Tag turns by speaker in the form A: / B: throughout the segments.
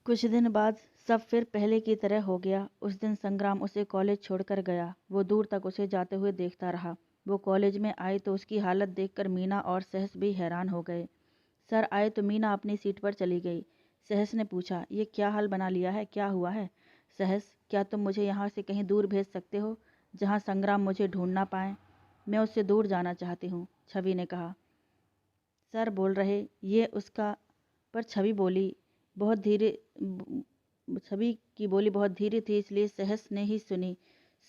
A: कुछ दिन बाद सब फिर पहले की तरह हो गया। उस दिन संग्राम उसे कॉलेज छोड़कर गया। वो दूर तक उसे जाते हुए देखता रहा। वो कॉलेज में आई तो उसकी हालत देखकर मीना और सहस भी हैरान हो गए। सर आए तो मीना अपनी सीट पर चली गई। सहस ने पूछा, ये क्या हाल बना लिया है, क्या हुआ है? सहस, क्या तुम मुझे यहाँ से कहीं दूर भेज सकते हो, जहाँ संग्राम मुझे ढूंढ ना पाए? मैं उससे दूर जाना चाहती हूँ, छवि ने कहा। सर बोल रहे ये उसका, पर छवि बोली बहुत धीरे छवि की बोली बहुत धीरे थी, इसलिए सहस ने ही सुनी।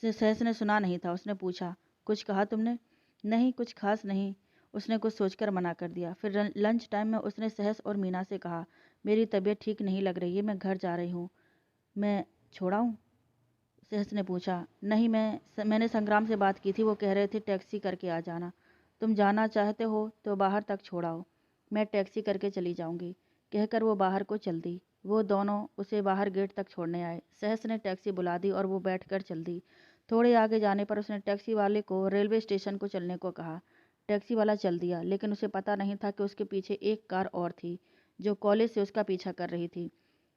A: सहस ने सुना नहीं था। उसने पूछा, कुछ कहा तुमने? नहीं, कुछ खास नहीं, उसने कुछ सोचकर मना कर दिया। फिर लंच टाइम में उसने सहस और मीना से कहा, मेरी तबीयत ठीक नहीं लग रही है, मैं घर जा रही हूँ, मैं छोड़ाऊँ? सहस ने पूछा। नहीं, मैंने संग्राम से बात की थी, वो कह रहे थे टैक्सी करके आ जाना। तुम जाना चाहते हो तो बाहर तक छोड़ाओ, मैं टैक्सी करके चली जाऊंगी, कहकर वो बाहर को चल दी। वो दोनों उसे बाहर गेट तक छोड़ने आए। सहस ने टैक्सी बुला दी और वो बैठकर चल दी। थोड़े आगे जाने पर उसने टैक्सी वाले को रेलवे स्टेशन को चलने को कहा। टैक्सी वाला चल दिया, लेकिन उसे पता नहीं था कि उसके पीछे एक कार और थी, जो कॉलेज से उसका पीछा कर रही थी।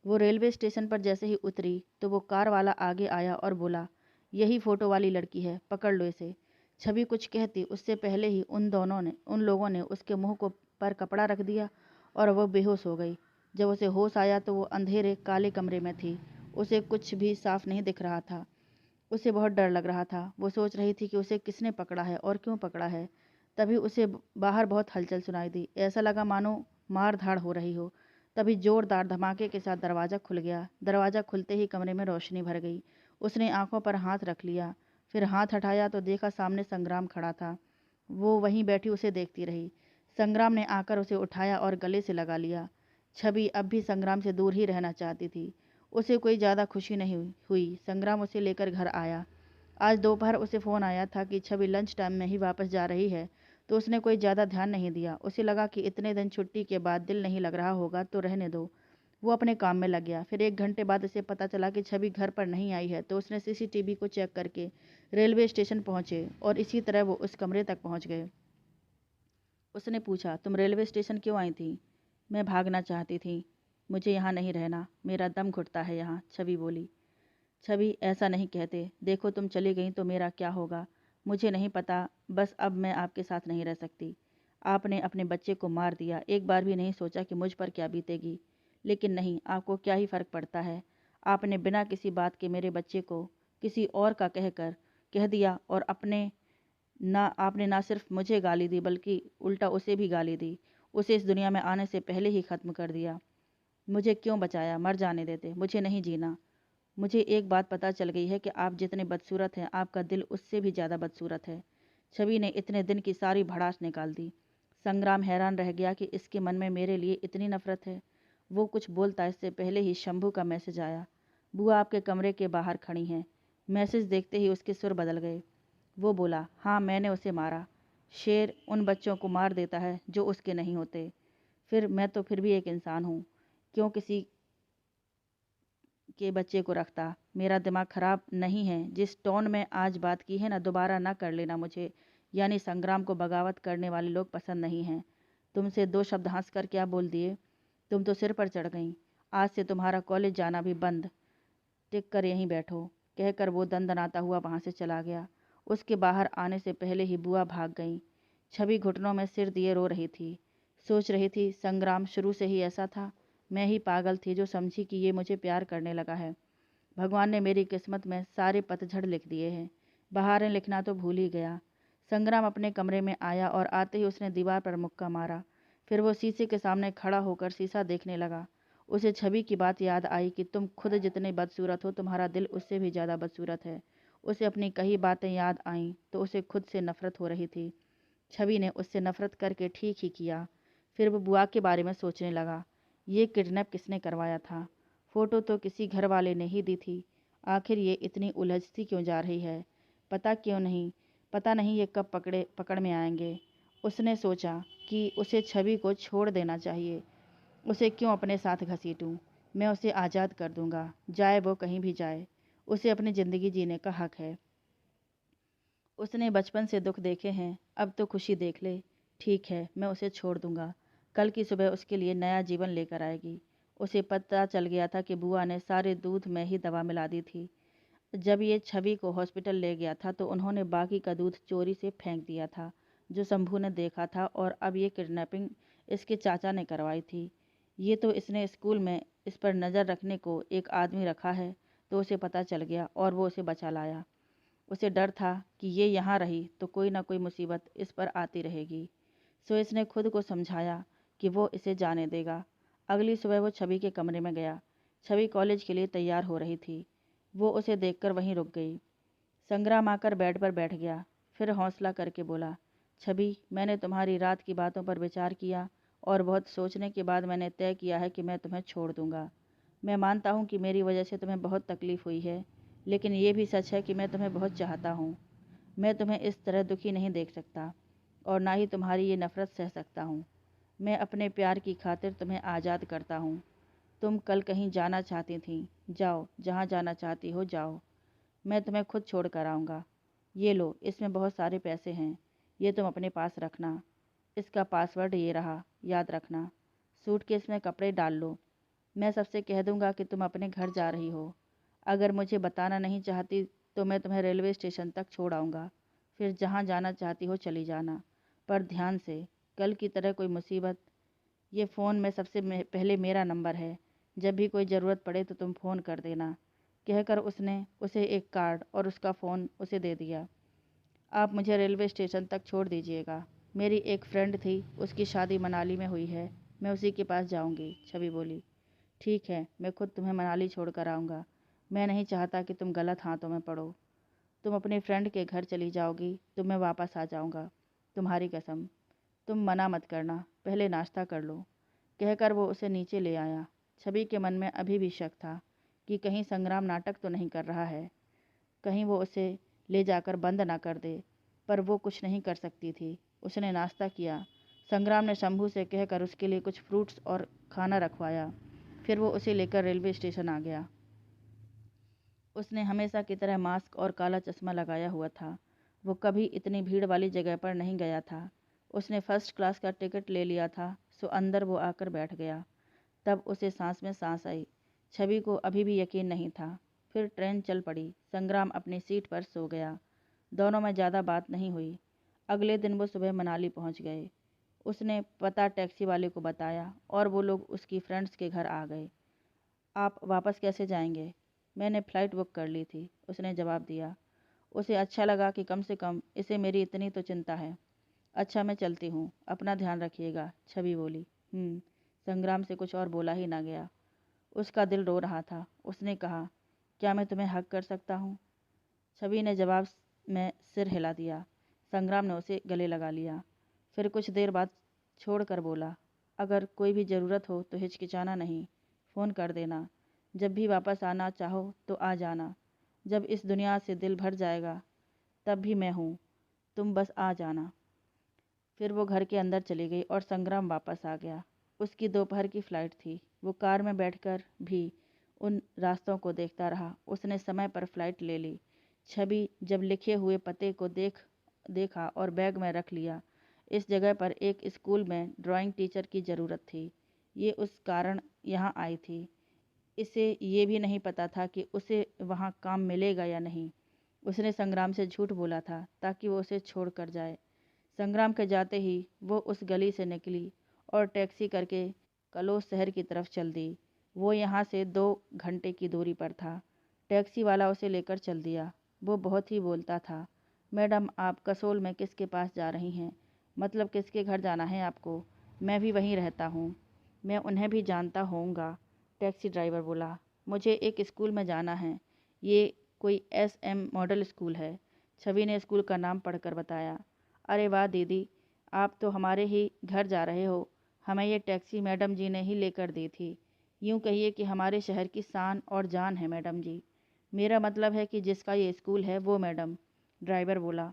A: वो रेलवे स्टेशन पर जैसे ही उतरी तो वो कार वाला आगे आया और बोला, यही फोटो वाली लड़की है, पकड़ लो इसे। छवि कुछ कहती उससे पहले ही उन लोगों ने उसके मुंह को पर कपड़ा रख दिया और वो बेहोश हो गई। जब उसे होश आया तो वो अंधेरे काले कमरे में थी। उसे कुछ भी साफ नहीं दिख रहा था। उसे बहुत डर लग रहा था। वो सोच रही थी कि उसे किसने पकड़ा है और क्यों पकड़ा है। तभी उसे बाहर बहुत हलचल सुनाई दी। ऐसा लगा मानो मार धाड़ हो रही हो। तभी जोरदार धमाके के साथ दरवाज़ा खुल गया। दरवाज़ा खुलते ही कमरे में रोशनी भर गई। उसने आंखों पर हाथ रख लिया, फिर हाथ हटाया तो देखा सामने संग्राम खड़ा था। वो वहीं बैठी उसे देखती रही। संग्राम ने आकर उसे उठाया और गले से लगा लिया। छवि अब भी संग्राम से दूर ही रहना चाहती थी। उसे कोई ज़्यादा खुशी नहीं हुई। संग्राम उसे लेकर घर आया। आज दोपहर उसे फ़ोन आया था कि छवि लंच टाइम में ही वापस जा रही है, तो उसने कोई ज़्यादा ध्यान नहीं दिया। उसे लगा कि इतने दिन छुट्टी के बाद दिल नहीं लग रहा होगा तो रहने दो। वो अपने काम में लग गया। फिर 1 घंटे बाद उसे पता चला कि छवि घर पर नहीं आई है, तो उसने सीसीटीवी को चेक करके रेलवे स्टेशन पहुंचे और इसी तरह वो उस कमरे तक पहुंच गए। उसने पूछा, तुम रेलवे स्टेशन क्यों आई थी? मैं भागना चाहती थी, मुझे यहाँ नहीं रहना, मेरा दम घुटता है यहाँ, छवि बोली। छवि, ऐसा नहीं कहते, देखो तुम चली गई तो मेरा क्या होगा? मुझे नहीं पता, बस अब मैं आपके साथ नहीं रह सकती। आपने अपने बच्चे को मार दिया, एक बार भी नहीं सोचा कि मुझ पर क्या बीतेगी। लेकिन नहीं, आपको क्या ही फर्क पड़ता है। आपने बिना किसी बात के मेरे बच्चे को किसी और का कह दिया, और आपने ना सिर्फ मुझे गाली दी बल्कि उल्टा उसे भी गाली दी। उसे इस दुनिया में आने से पहले ही खत्म कर दिया। मुझे क्यों बचाया? मर जाने देते, मुझे नहीं जीना। मुझे एक बात पता चल गई है कि आप जितने बदसूरत हैं, आपका दिल उससे भी ज़्यादा बदसूरत है। छवि ने इतने दिन की सारी भड़ास निकाल दी। संग्राम हैरान रह गया कि इसके मन में मेरे लिए इतनी नफरत है। वो कुछ बोलता इससे पहले ही शंभू का मैसेज आया। बुआ आपके कमरे के बाहर खड़ी हैं। मैसेज देखते ही उसके सुर बदल गए। वो बोला, हाँ मैंने उसे मारा। शेर उन बच्चों को मार देता है जो उसके नहीं होते। फिर मैं तो फिर भी एक इंसान हूँ, क्यों किसी के बच्चे को रखता? मेरा दिमाग खराब नहीं है। जिस टोन में आज बात की है ना, दोबारा ना कर लेना मुझे। यानी संग्राम को बगावत करने वाले लोग पसंद नहीं हैं। तुमसे 2 शब्द हंस कर क्या बोल दिए? तुम तो सिर पर चढ़ गई। आज से तुम्हारा कॉलेज जाना भी बंद। टिक कर यहीं बैठो, कहकर वो दंदनाता हुआ वहां से चला गया। उसके बाहर आने से पहले ही बुआ भाग गई। छवि घुटनों में सिर दिए रो रही थी। सोच रही थी, संग्राम शुरू से ही ऐसा था। मैं ही पागल थी जो समझी कि ये मुझे प्यार करने लगा है। भगवान ने मेरी किस्मत में सारे पतझड़ लिख दिए हैं। बहारें लिखना तो भूल ही गया। संग्राम अपने कमरे में आया और आते ही उसने दीवार पर मुक्का मारा। फिर वो शीशे के सामने खड़ा होकर शीशा देखने लगा। उसे छवि की बात याद आई कि तुम खुद जितने बदसूरत हो, तुम्हारा दिल उससे भी ज़्यादा बदसूरत है। उसे अपनी कही बातें याद आईं तो उसे खुद से नफरत हो रही थी। छवि ने उससे नफरत करके ठीक ही किया। फिर वो बुआ के बारे में सोचने लगा। ये किडनैप किसने करवाया था? फ़ोटो तो किसी घर वाले ने ही दी थी। आखिर ये इतनी उलझती क्यों जा रही है? पता नहीं ये कब पकड़ में आएंगे। उसने सोचा कि उसे छवि को छोड़ देना चाहिए। उसे क्यों अपने साथ घसीटूं? मैं उसे आज़ाद कर दूंगा, जाए वो कहीं भी जाए। उसे अपनी ज़िंदगी जीने का हक है। उसने बचपन से दुख देखे हैं, अब तो खुशी देख ले। ठीक है, मैं उसे छोड़ दूंगा। कल की सुबह उसके लिए नया जीवन लेकर आएगी। उसे पता चल गया था कि बुआ ने सारे दूध में ही दवा मिला दी थी। जब ये छवि को हॉस्पिटल ले गया था तो उन्होंने बाकी का दूध चोरी से फेंक दिया था, जो शंभू ने देखा था, और अब ये किडनैपिंग इसके चाचा ने करवाई थी। ये तो इसने स्कूल में इस पर नज़र रखने को एक आदमी रखा है, तो उसे पता चल गया और वो उसे बचा लाया। उसे डर था कि ये यहाँ रही तो कोई ना कोई मुसीबत इस पर आती रहेगी, सो इसने खुद को समझाया कि वो इसे जाने देगा। अगली सुबह वो छवि के कमरे में गया। छवि कॉलेज के लिए तैयार हो रही थी। वो उसे देखकर वहीं रुक गई। संग्राम आकर बेड पर बैठ गया, फिर हौसला करके बोला, छवि, मैंने तुम्हारी रात की बातों पर विचार किया और बहुत सोचने के बाद मैंने तय किया है कि मैं तुम्हें छोड़ दूंगा। मैं मानता हूँ कि मेरी वजह से तुम्हें बहुत तकलीफ हुई है, लेकिन ये भी सच है कि मैं तुम्हें बहुत चाहता हूँ। मैं तुम्हें इस तरह दुखी नहीं देख सकता और ना ही तुम्हारी ये नफ़रत सह सकता हूँ। मैं अपने प्यार की खातिर तुम्हें आज़ाद करता हूँ। तुम कल कहीं जाना चाहती थी, जाओ, जहाँ जाना चाहती हो जाओ। मैं तुम्हें खुद छोड़ कर आऊँगा। ये लो, इसमें बहुत सारे पैसे हैं, ये तुम अपने पास रखना। इसका पासवर्ड ये रहा, याद रखना। सूटकेस में कपड़े डाल लो। मैं सबसे कह दूंगा कि तुम अपने घर जा रही हो। अगर मुझे बताना नहीं चाहती तो मैं तुम्हें रेलवे स्टेशन तक छोड़ आऊँगा, फिर जहाँ जाना चाहती हो चली जाना। पर ध्यान से, कल की तरह कोई मुसीबत, ये फ़ोन में सबसे पहले मेरा नंबर है। जब भी कोई ज़रूरत पड़े तो तुम फ़ोन कर देना। कहकर उसने उसे एक कार्ड और उसका फ़ोन उसे दे दिया। आप मुझे रेलवे स्टेशन तक छोड़ दीजिएगा। मेरी एक फ्रेंड थी, उसकी शादी मनाली में हुई है, मैं उसी के पास जाऊंगी। छवि बोली, ठीक है, मैं खुद तुम्हें मनाली छोड़ कर आऊँगा। मैं नहीं चाहता कि तुम गलत हाथों में पड़ो। तुम अपनी फ्रेंड के घर चली जाओगी तो मैं वापस आ जाऊँगा, तुम्हारी कसम। तुम मना मत करना, पहले नाश्ता कर लो। कहकर वो उसे नीचे ले आया। छवि के मन में अभी भी शक था कि कहीं संग्राम नाटक तो नहीं कर रहा है, कहीं वो उसे ले जाकर बंद ना कर दे, पर वो कुछ नहीं कर सकती थी। उसने नाश्ता किया। संग्राम ने शंभू से कहकर उसके लिए कुछ फ्रूट्स और खाना रखवाया। फिर वो उसे लेकर रेलवे स्टेशन आ गया। उसने हमेशा की तरह मास्क और काला चश्मा लगाया हुआ था। वो कभी इतनी भीड़ वाली जगह पर नहीं गया था। उसने फर्स्ट क्लास का टिकट ले लिया था, सो अंदर वो आकर बैठ गया। तब उसे सांस में सांस आई। छवि को अभी भी यकीन नहीं था। फिर ट्रेन चल पड़ी। संग्राम अपनी सीट पर सो गया। दोनों में ज़्यादा बात नहीं हुई। अगले दिन वो सुबह मनाली पहुंच गए। उसने पता टैक्सी वाले को बताया और वो लोग उसकी फ्रेंड्स के घर आ गए। आप वापस कैसे जाएंगे? मैंने फ़्लाइट बुक कर ली थी, उसने जवाब दिया। उसे अच्छा लगा कि कम से कम इसे मेरी इतनी तो चिंता है। अच्छा, मैं चलती हूँ, अपना ध्यान रखिएगा, छवि बोली। संग्राम से कुछ और बोला ही ना गया। उसका दिल रो रहा था। उसने कहा, क्या मैं तुम्हें हक कर सकता हूँ? छवि ने जवाब में सिर हिला दिया। संग्राम ने उसे गले लगा लिया। फिर कुछ देर बाद छोड़ कर बोला, अगर कोई भी ज़रूरत हो तो हिचकिचाना नहीं, फ़ोन कर देना। जब भी वापस आना चाहो तो आ जाना। जब इस दुनिया से दिल भर जाएगा तब भी मैं हूँ, तुम बस आ जाना। फिर वो घर के अंदर चली गई और संग्राम वापस आ गया। उसकी दोपहर की फ़्लाइट थी। वो कार में बैठकर भी उन रास्तों को देखता रहा। उसने समय पर फ़्लाइट ले ली। छवि जब लिखे हुए पते को देखा और बैग में रख लिया। इस जगह पर एक स्कूल में ड्राइंग टीचर की ज़रूरत थी। ये उस कारण यहाँ आई थी। इसे ये भी नहीं पता था कि उसे वहाँ काम मिलेगा या नहीं। उसने संग्राम से झूठ बोला था ताकि वो उसे छोड़ कर जाए। संग्राम के जाते ही वो उस गली से निकली और टैक्सी करके कलोस शहर की तरफ चल दी। वो यहाँ से 2 घंटे की दूरी पर था। टैक्सी वाला उसे लेकर चल दिया। वो बहुत ही बोलता था, मैडम, आप कसोल में किसके पास जा रही हैं? मतलब किसके घर जाना है आपको? मैं भी वहीं रहता हूँ, मैं उन्हें भी जानता होऊंगा। टैक्सी ड्राइवर बोला, मुझे एक स्कूल में जाना है, ये कोई SM मॉडल स्कूल है। छवि ने स्कूल का नाम पढ़कर बताया। अरे वाह दीदी, आप तो हमारे ही घर जा रहे हो। हमें ये टैक्सी मैडम जी ने ही लेकर दी थी। यूँ कहिए कि हमारे शहर की शान और जान है मैडम जी। मेरा मतलब है कि जिसका ये स्कूल है वो मैडम। ड्राइवर बोला।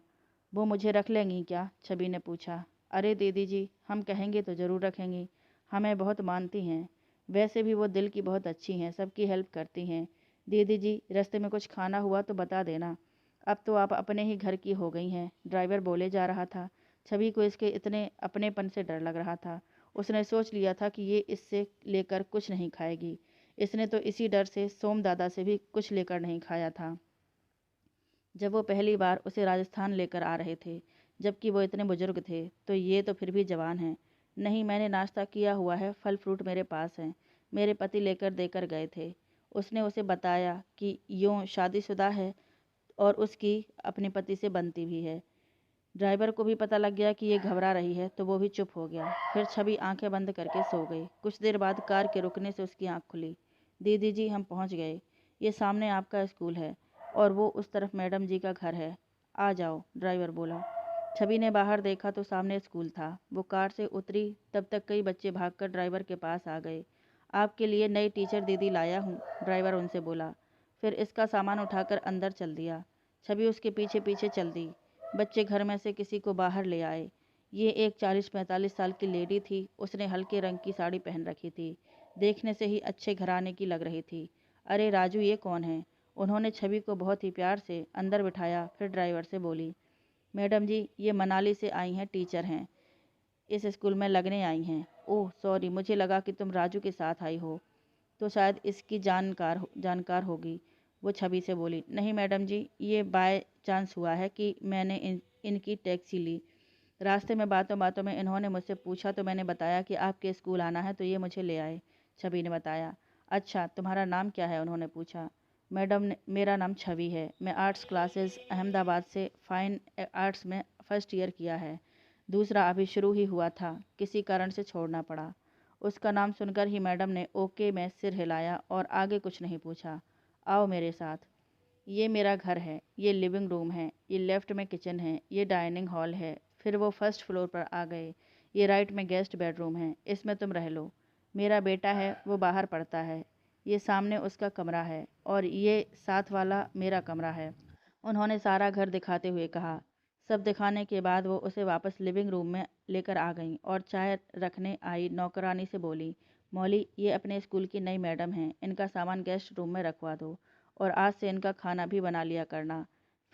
A: वो मुझे रख लेंगी क्या? छवि ने पूछा। अरे दीदी जी, हम कहेंगे तो ज़रूर रखेंगी, हमें बहुत मानती हैं। वैसे भी वो दिल की बहुत अच्छी हैं, सबकी हेल्प करती हैं। दीदी जी, रास्ते में कुछ खाना हुआ तो बता देना। अब तो आप अपने ही घर की हो गई हैं, ड्राइवर बोले जा रहा था। छवि को इसके इतने अपनेपन से डर लग रहा था। उसने सोच लिया था कि ये इससे लेकर कुछ नहीं खाएगी। इसने तो इसी डर से सोम दादा से भी कुछ लेकर नहीं खाया था जब वो पहली बार उसे राजस्थान लेकर आ रहे थे, जबकि वो इतने बुजुर्ग थे। तो ये तो फिर भी जवान हैं। नहीं, मैंने नाश्ता किया हुआ है, फल फ्रूट मेरे पास हैं, मेरे पति लेकर देकर गए थे। उसने उसे बताया कि यूं शादीशुदा है और उसकी अपने पति से बनती भी है। ड्राइवर को भी पता लग गया कि ये घबरा रही है, तो वो भी चुप हो गया। फिर छवि आंखें बंद करके सो गई। कुछ देर बाद कार के रुकने से उसकी आंख खुली। दीदी जी, हम पहुंच गए। ये सामने आपका स्कूल है और वो उस तरफ मैडम जी का घर है। आ जाओ, ड्राइवर बोला। छवि ने बाहर देखा तो सामने स्कूल था। वो कार से उतरी, तब तक कई बच्चे भागकर ड्राइवर के पास आ गए। आपके लिए नई टीचर दीदी लाया हूँ, ड्राइवर उनसे बोला। फिर इसका सामान उठाकर अंदर चल दिया। छवि उसके पीछे पीछे चल दी। बच्चे घर में से किसी को बाहर ले आए। ये एक 40-45 साल की लेडी थी। उसने हल्के रंग की साड़ी पहन रखी थी। देखने से ही अच्छे घराने की लग रही थी। अरे राजू, ये कौन है? उन्होंने छवि को बहुत ही प्यार से अंदर बिठाया। फिर ड्राइवर से बोली, मैडम जी, ये मनाली से आई हैं, टीचर हैं, इस स्कूल में लगने आई हैं। ओह सॉरी, मुझे लगा कि तुम राजू के साथ आई हो, तो शायद इसकी जानकार होगी। वो छवि से बोली, नहीं मैडम जी, ये बाय चांस हुआ है कि मैंने इनकी टैक्सी ली। रास्ते में बातों बातों में इन्होंने मुझसे पूछा तो मैंने बताया कि आपके स्कूल आना है, तो ये मुझे ले आए। छवि ने बताया। अच्छा, तुम्हारा नाम क्या है? उन्होंने पूछा। मैडम ने, मेरा नाम छवि है। मैं आर्ट्स क्लासेस अहमदाबाद से फाइन आर्ट्स में फर्स्ट ईयर किया है। दूसरा अभी शुरू ही हुआ था, किसी कारण से छोड़ना पड़ा। उसका नाम सुनकर ही मैडम ने ओके में सिर हिलाया और आगे कुछ नहीं पूछा। आओ मेरे साथ। ये मेरा घर है, ये लिविंग रूम है, ये लेफ्ट में किचन है, ये डाइनिंग हॉल है। फिर वो फर्स्ट फ्लोर पर आ गए। ये राइट में गेस्ट बेडरूम है, इसमें तुम रह लो। मेरा बेटा है, वो बाहर पढ़ता है। ये सामने उसका कमरा है और ये साथ वाला मेरा कमरा है। उन्होंने सारा घर दिखाते हुए कहा। सब दिखाने के बाद वो उसे वापस लिविंग रूम में लेकर आ गईं और चाय रखने आई नौकरानी से बोली, मौली, ये अपने स्कूल की नई मैडम हैं, इनका सामान गेस्ट रूम में रखवा दो और आज से इनका खाना भी बना लिया करना।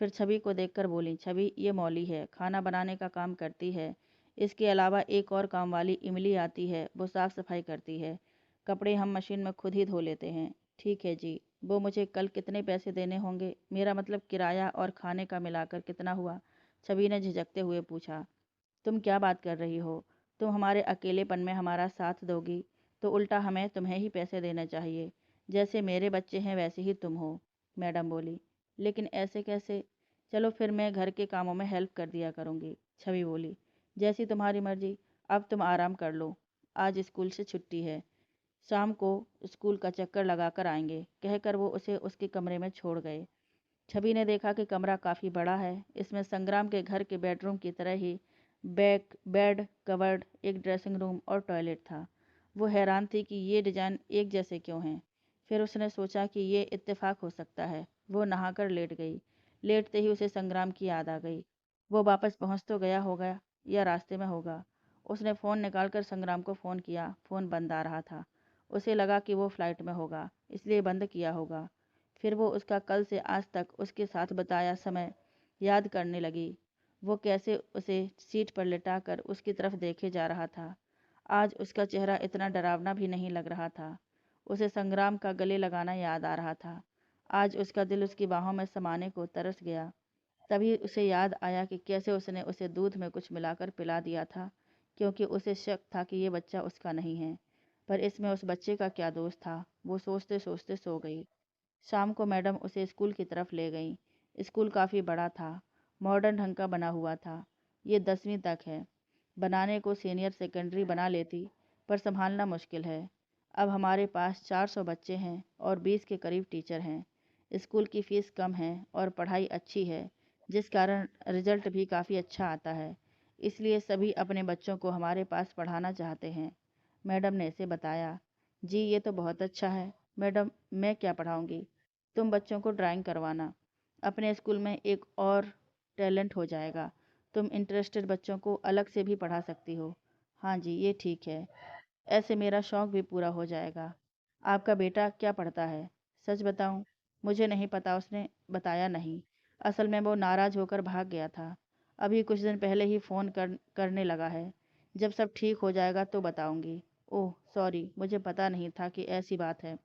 A: फिर छवि को देखकर बोली, छवि, ये मौली है, खाना बनाने का काम करती है। इसके अलावा एक और काम वाली इमली आती है, वो साफ़ सफाई करती है। कपड़े हम मशीन में खुद ही धो लेते हैं। ठीक है जी। वो मुझे कल कितने पैसे देने होंगे? मेरा मतलब किराया और खाने का मिलाकर कितना हुआ? छवि ने झिझकते हुए पूछा। तुम क्या बात कर रही हो? तुम हमारे अकेलेपन में हमारा साथ दोगी तो उल्टा हमें तुम्हें ही पैसे देने चाहिए। जैसे मेरे बच्चे हैं वैसे ही तुम हो, मैडम बोली। लेकिन ऐसे कैसे? चलो फिर मैं घर के कामों में हेल्प कर दिया करूँगी, छवि बोली। जैसी तुम्हारी मर्जी। अब तुम आराम कर लो, आज स्कूल से छुट्टी है। शाम को स्कूल का चक्कर लगाकर आएंगे, कहकर वो उसे उसके कमरे में छोड़ गए। छवि ने देखा कि कमरा काफ़ी बड़ा है। इसमें संग्राम के घर के बेडरूम की तरह ही बेड, कवर्ड, एक ड्रेसिंग रूम और टॉयलेट था। वो हैरान थी कि ये डिज़ाइन एक जैसे क्यों हैं। फिर उसने सोचा कि ये इत्तेफाक हो सकता है। वो नहाकर लेट गई। लेटते ही उसे संग्राम की याद आ गई। वो वापस पहुंच तो गया होगा या रास्ते में होगा। उसने फ़ोन निकालकर संग्राम को फ़ोन किया। फ़ोन बंद आ रहा था। उसे लगा कि वो फ्लाइट में होगा, इसलिए बंद किया होगा। फिर वो उसका कल से आज तक उसके साथ बिताया समय याद करने लगी। वो कैसे उसे सीट पर लिटाकर उसकी तरफ देखे जा रहा था। आज उसका चेहरा इतना डरावना भी नहीं लग रहा था। उसे संग्राम का गले लगाना याद आ रहा था। आज उसका दिल उसकी बाहों में समाने को तरस गया। तभी उसे याद आया कि कैसे उसने उसे दूध में कुछ मिलाकर पिला दिया था, क्योंकि उसे शक था कि ये बच्चा उसका नहीं है। पर इसमें उस बच्चे का क्या दोष था? वो सोचते सोचते सो गई। शाम को मैडम उसे स्कूल की तरफ ले गईं। स्कूल काफ़ी बड़ा था, मॉडर्न ढंग का बना हुआ था। ये 10वीं तक है। बनाने को सीनियर सेकेंडरी बना लेती, पर संभालना मुश्किल है। अब हमारे पास 400 बच्चे हैं और 20 के करीब टीचर हैं। स्कूल की फ़ीस कम है और पढ़ाई अच्छी है, जिस कारण रिजल्ट भी काफ़ी अच्छा आता है। इसलिए सभी अपने बच्चों को हमारे पास पढ़ाना चाहते हैं, मैडम ने इसे बताया। जी, ये तो बहुत अच्छा है। मैडम, मैं क्या पढ़ाऊँगी? तुम बच्चों को ड्राइंग करवाना। अपने स्कूल में एक और टैलेंट हो जाएगा। तुम इंटरेस्टेड बच्चों को अलग से भी पढ़ा सकती हो। हाँ जी, ये ठीक है। ऐसे मेरा शौक भी पूरा हो जाएगा। आपका बेटा क्या पढ़ता है? सच बताऊं, मुझे नहीं पता, उसने बताया नहीं। असल में वो नाराज़ होकर भाग गया था। अभी कुछ दिन पहले ही फ़ोन करने लगा है। जब सब ठीक हो जाएगा तो बताऊंगी। ओह सॉरी, मुझे पता नहीं था कि ऐसी बात है।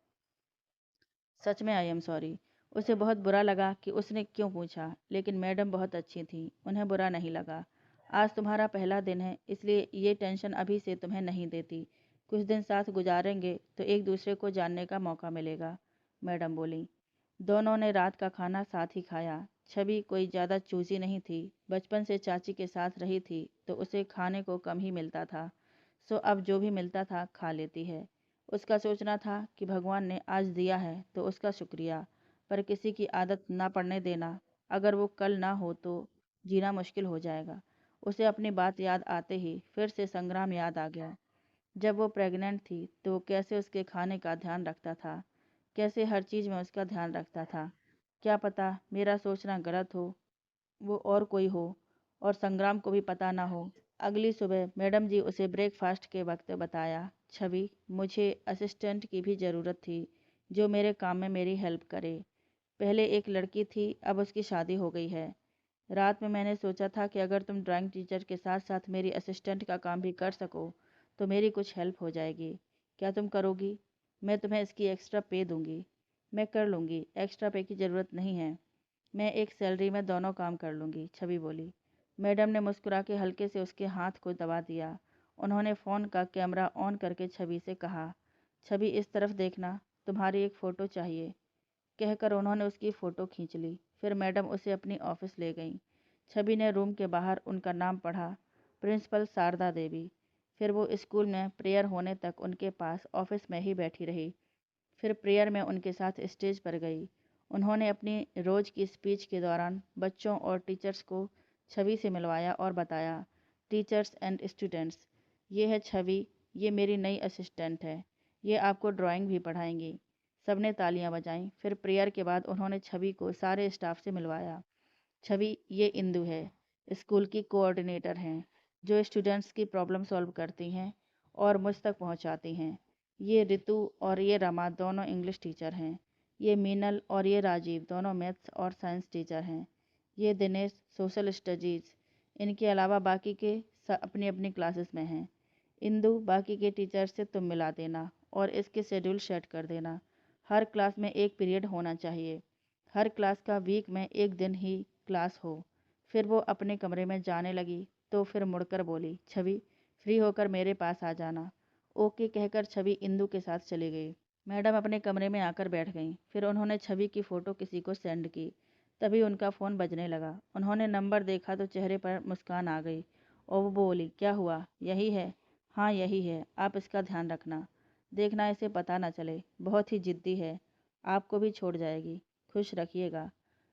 A: सच में आई एम सॉरी। उसे बहुत बुरा लगा कि उसने क्यों पूछा, लेकिन मैडम बहुत अच्छी थी, उन्हें बुरा नहीं लगा। आज तुम्हारा पहला दिन है, इसलिए ये टेंशन अभी से तुम्हें नहीं देती। कुछ दिन साथ गुजारेंगे तो एक दूसरे को जानने का मौका मिलेगा, मैडम बोली। दोनों ने रात का खाना साथ ही खाया। छवि कोई ज़्यादा चूजी नहीं थी, बचपन से चाची के साथ रही थी तो उसे खाने को कम ही मिलता था। सो अब जो भी मिलता था खा लेती है। उसका सोचना था कि भगवान ने आज दिया है तो उसका शुक्रिया, पर किसी की आदत ना पड़ने देना। अगर वो कल ना हो तो जीना मुश्किल हो जाएगा। उसे अपनी बात याद आते ही फिर से संग्राम याद आ गया। जब वो प्रेग्नेंट थी तो वो कैसे उसके खाने का ध्यान रखता था, कैसे हर चीज़ में उसका ध्यान रखता था। क्या पता मेरा सोचना गलत हो, वो और कोई हो, और संग्राम को भी पता ना हो। अगली सुबह मैडम जी उसे ब्रेकफास्ट के वक्त बताया, छवि, मुझे असिस्टेंट की भी ज़रूरत थी जो मेरे काम में मेरी हेल्प करे। पहले एक लड़की थी, अब उसकी शादी हो गई है। रात में मैंने सोचा था कि अगर तुम ड्राइंग टीचर के साथ साथ मेरी असिस्टेंट का काम भी कर सको तो मेरी कुछ हेल्प हो जाएगी। क्या तुम करोगी? मैं तुम्हें इसकी एक्स्ट्रा पे दूंगी। मैं कर लूँगी, एक्स्ट्रा पे की ज़रूरत नहीं है। मैं एक सैलरी में दोनों काम कर लूँगी, छवि बोली। मैडम ने मुस्कुरा के हल्के से उसके हाथ को दबा दिया। उन्होंने फ़ोन का कैमरा ऑन करके छवि से कहा, छवि इस तरफ देखना, तुम्हारी एक फ़ोटो चाहिए। कहकर उन्होंने उसकी फ़ोटो खींच ली। फिर मैडम उसे अपनी ऑफिस ले गईं। छवि ने रूम के बाहर उनका नाम पढ़ा, प्रिंसिपल शारदा देवी। फिर वो स्कूल में प्रेयर होने तक उनके पास ऑफिस में ही बैठी रही। फिर प्रेयर में उनके साथ स्टेज पर गई। उन्होंने अपनी रोज़ की स्पीच के दौरान बच्चों और टीचर्स को छवि से मिलवाया और बताया, टीचर्स एंड स्टूडेंट्स, ये है छवि, ये मेरी नई असिस्टेंट है, ये आपको ड्राइंग भी पढ़ाएंगी। सबने तालियां बजाईं। फिर प्रेयर के बाद उन्होंने छवि को सारे स्टाफ से मिलवाया। छवि, ये इंदु है, स्कूल की कोऑर्डिनेटर हैं, जो स्टूडेंट्स की प्रॉब्लम सॉल्व करती हैं और मुझ तक पहुंचाती हैं। ये रितु और ये रमा दोनों इंग्लिश टीचर हैं। ये मीनल और ये राजीव दोनों मैथ्स और साइंस टीचर हैं। ये दिनेश सोशल स्टडीज़। इनके अलावा बाकी के अपनी अपनी क्लासेस में हैं। इंदु, बाकी के टीचर से तुम मिला देना और इसके शेड्यूल सेट कर देना। हर क्लास में एक पीरियड होना चाहिए। हर क्लास का वीक में एक दिन ही क्लास हो। फिर वो अपने कमरे में जाने लगी तो फिर मुड़कर बोली, छवि, फ्री होकर मेरे पास आ जाना। ओके कहकर छवि इंदु के साथ चली गई। मैडम अपने कमरे में आकर बैठ गईं। फिर उन्होंने छवि की फ़ोटो किसी को सेंड की। तभी उनका फ़ोन बजने लगा। उन्होंने नंबर देखा तो चेहरे पर मुस्कान आ गई और वो बोली, क्या हुआ, यही है? हाँ यही है, आप इसका ध्यान रखना, देखना इसे पता ना चले, बहुत ही ज़िद्दी है, आपको भी छोड़ जाएगी, खुश रखिएगा।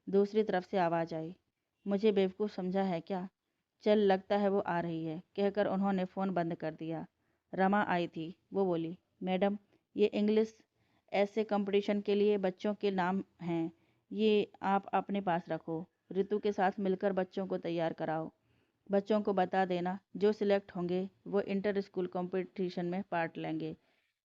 A: दूसरी तरफ से आवाज़ आई, मुझे बेवकूफ़ समझा है क्या? चल लगता है वो आ रही है, कहकर उन्होंने फ़ोन बंद कर दिया। रमा आई थी। वो बोली, मैडम, ये इंग्लिश ऐसे कंपटीशन के लिए बच्चों के नाम हैं, ये आप अपने पास रखो। ऋतु के साथ मिलकर बच्चों को तैयार कराओ। बच्चों को बता देना, जो सिलेक्ट होंगे वो इंटर स्कूल कंपटीशन में पार्ट लेंगे।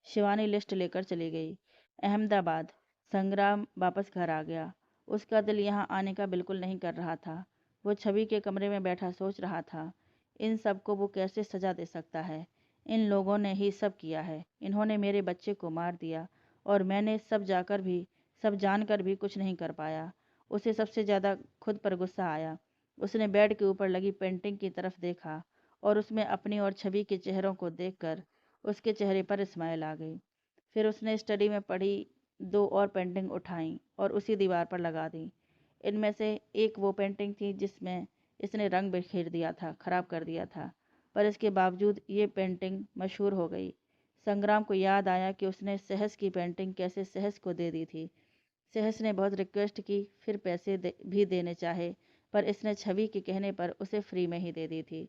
A: शिवानी लिस्ट लेकर चली गई। अहमदाबाद। संग्राम वापस घर आ गया। उसका दिल यहाँ आने का बिल्कुल नहीं कर रहा था। वो छवि के कमरे में बैठा सोच रहा था, इन सब को वो कैसे सजा दे सकता है? इन लोगों ने ही सब किया है। इन्होंने मेरे बच्चे को मार दिया और मैंने सब जानकर भी कुछ नहीं कर पाया। उसे सबसे ज़्यादा खुद पर गुस्सा आया। उसने बेड के ऊपर लगी पेंटिंग की तरफ देखा और उसमें अपनी और छवि के चेहरों को देखकर उसके चेहरे पर स्माइल आ गई। फिर उसने स्टडी में पड़ी दो और पेंटिंग उठाई और उसी दीवार पर लगा दी। इनमें से एक वो पेंटिंग थी जिसमें इसने रंग बिखेर दिया था, खराब कर दिया था, पर इसके बावजूद ये पेंटिंग मशहूर हो गई। संग्राम को याद आया कि उसने सहस की पेंटिंग कैसे सहस को दे दी थी। सहस ने बहुत रिक्वेस्ट की, फिर भी देने चाहे, पर इसने छवि के कहने पर उसे फ्री में ही दे दी थी।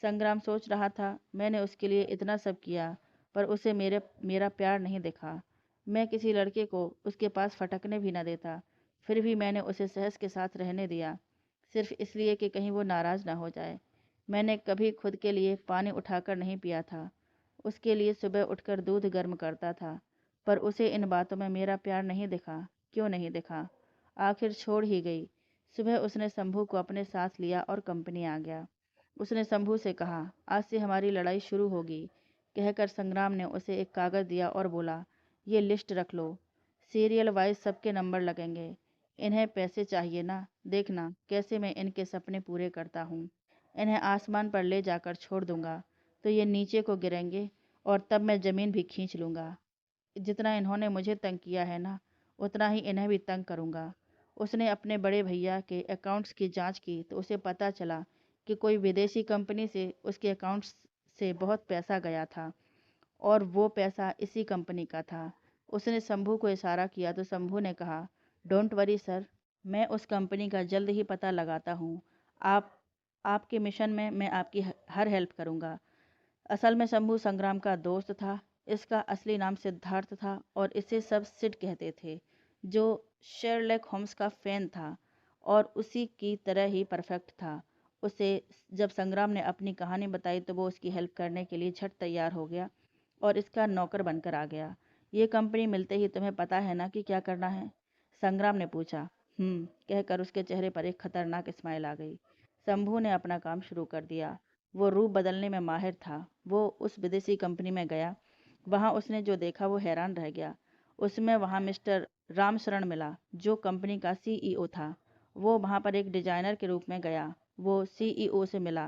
A: संग्राम सोच रहा था, मैंने उसके लिए इतना सब किया पर उसे मेरा प्यार नहीं दिखा। मैं किसी लड़के को उसके पास फटकने भी न देता, फिर भी मैंने उसे सहस के साथ रहने दिया, सिर्फ इसलिए कि कहीं वो नाराज़ ना हो जाए। मैंने कभी खुद के लिए पानी उठाकर नहीं पिया था, उसके लिए सुबह उठकर दूध गर्म करता था, पर उसे इन बातों में मेरा प्यार नहीं दिखा। क्यों नहीं दिखा? आखिर छोड़ ही गई। सुबह उसने शंभू को अपने साथ लिया और कंपनी आ गया। उसने शंभू से कहा, आज से हमारी लड़ाई शुरू होगी। कहकर संग्राम ने उसे एक कागज़ दिया और बोला, ये लिस्ट रख लो, सीरियल वाइज सबके नंबर लगेंगे। इन्हें पैसे चाहिए ना, देखना कैसे मैं इनके सपने पूरे करता हूँ। इन्हें आसमान पर ले जाकर छोड़ दूंगा तो ये नीचे को गिरेंगे और तब मैं ज़मीन भी खींच लूँगा। जितना इन्होंने मुझे तंग किया है ना, उतना ही इन्हें भी तंग करूँगा। उसने अपने बड़े भैया के अकाउंट्स की जांच की तो उसे पता चला कि कोई विदेशी कंपनी से उसके अकाउंट्स से बहुत पैसा गया था और वो पैसा इसी कंपनी का था। उसने शंभू को इशारा किया तो शंभू ने कहा, डोंट वरी सर, मैं उस कंपनी का जल्द ही पता लगाता हूँ। आप आपके मिशन में मैं आपकी हर हेल्प करूँगा। असल में शंभू संग्राम का दोस्त था। इसका असली नाम सिद्धार्थ था और इसे सब सिड कहते थे, जो शेरलॉक होम्स का फैन था और उसी की तरह ही परफेक्ट था। उसे जब संग्राम ने अपनी कहानी बताई तो वो उसकी हेल्प करने के लिए झट तैयार हो गया और इसका नौकर बनकर आ गया। ये कंपनी मिलते ही तुम्हें पता है ना कि क्या करना है? संग्राम ने पूछा। कहकर उसके चेहरे पर एक खतरनाक स्माइल आ गई। शंभू ने अपना काम शुरू कर दिया। वो रूप बदलने में माहिर था। वो उस विदेशी कंपनी में गया। वहाँ उसने जो देखा वो हैरान रह गया। उसमें वहाँ मिस्टर रामशरण मिला, जो कंपनी का सीईओ था। वो वहाँ पर एक डिजाइनर के रूप में गया। वो सीईओ से मिला।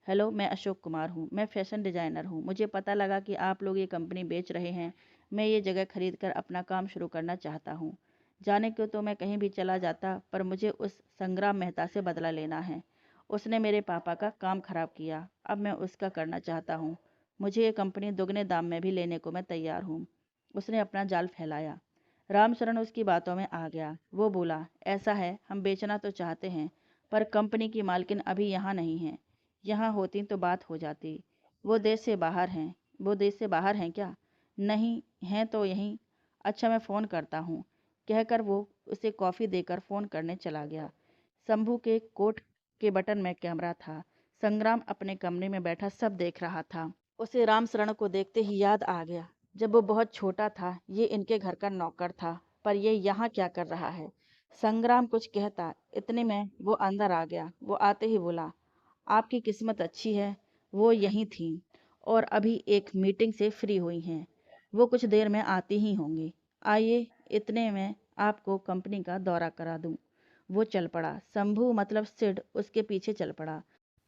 A: हेलो, मैं अशोक कुमार हूँ। मैं फैशन डिजाइनर हूँ। मुझे पता लगा कि आप लोग ये कंपनी बेच रहे हैं। मैं ये जगह खरीद कर अपना काम शुरू करना चाहता हूँ। जाने को तो मैं कहीं भी चला जाता, पर मुझे उस संग्राम मेहता से बदला लेना है। उसने मेरे पापा का काम खराब किया। अब मैं उसका करना चाहता हूँ। मुझे ये कंपनी दुगने दाम में भी लेने को मैं तैयार हूँ। उसने अपना जाल फैलाया। रामचरण उसकी बातों में आ गया। वो बोला, ऐसा है, हम बेचना तो चाहते हैं, पर कंपनी की मालकिन अभी यहाँ नहीं है। यहाँ होती तो बात हो जाती। वो देश से बाहर हैं। वो देश से बाहर हैं क्या? नहीं हैं तो यहीं। अच्छा, मैं फ़ोन करता हूँ। कहकर वो उसे कॉफ़ी देकर फ़ोन करने चला गया। शंभू के कोट के बटन में कैमरा था। संग्राम अपने कमरे में बैठा सब देख रहा था। उसे राम शरण को देखते ही याद आ गया। जब वो बहुत छोटा था, ये इनके घर का नौकर था, पर ये यहाँ क्या कर रहा है? संग्राम कुछ कहता, इतने में वो अंदर आ गया। वो आते ही बोला, आपकी किस्मत अच्छी है, वो यहीं थीं और अभी एक मीटिंग से फ्री हुई हैं। वो कुछ देर में आती ही होंगी। आइए, इतने में आपको कंपनी का दौरा करा दूं। वो चल पड़ा। शंभू मतलब सिड उसके पीछे चल पड़ा।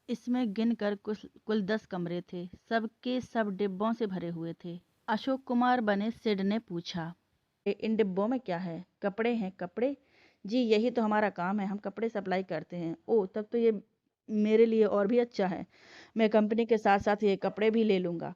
A: इसमें गिनकर कुल 10 कमरे थे। सबके सब डिब्बों से भरे हुए थे। अशोक कुमार बने सिड ने पूछा, इन डिब्बों में क्या है? कपड़े हैं? कपड़े? जी, यही तो हमारा काम है, हम कपड़े सप्लाई करते हैं। ओह, तब तो ये मेरे लिए और भी अच्छा है। मैं कंपनी के साथ साथ ये कपड़े भी ले लूँगा।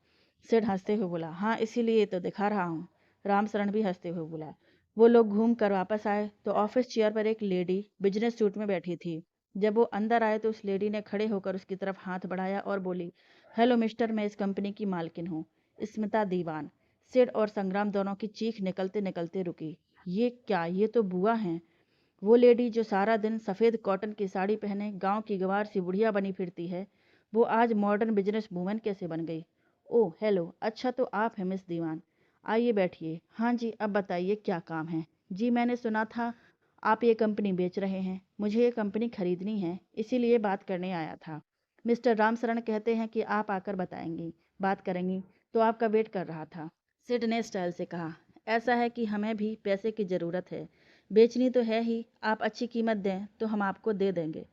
A: सिड हंसते हुए बोला, हाँ, इसीलिए तो दिखा रहा हूँ। रामशरण भी हंसते हुए बोला। वो लोग घूम कर वापस आए तो ऑफिस चेयर पर एक लेडी बिजनेस सूट में बैठी थी। जब वो अंदर आए तो उस लेडी ने खड़े होकर उसकी तरफ हाथ बढ़ाया और बोली, हेलो मिस्टर, मैं इस कंपनी की मालकिन हूँ, स्मिता दीवान। सिड और संग्राम दोनों की चीख निकलते निकलते रुकी। ये क्या, ये तो बुआ हैं। वो लेडी जो सारा दिन सफ़ेद कॉटन की साड़ी पहने गांव की गंवार सी बुढ़िया बनी फिरती है, वो आज मॉडर्न बिजनेस वूमेन कैसे बन गई? ओह हेलो, अच्छा तो आप हैं मिस दीवान। आइए बैठिए। हाँ जी, अब बताइए क्या काम है? जी, मैंने सुना था आप ये कंपनी बेच रहे हैं। मुझे ये कंपनी खरीदनी है, इसीलिए बात करने आया था। मिस्टर रामशरण कहते हैं कि आप आकर बताएंगी, बात करेंगी, तो आपका वेट कर रहा था। सिड ने स्टाइल से कहा, ऐसा है कि हमें भी पैसे की ज़रूरत है। बेचनी तो है ही, आप अच्छी कीमत दें तो हम आपको दे देंगे।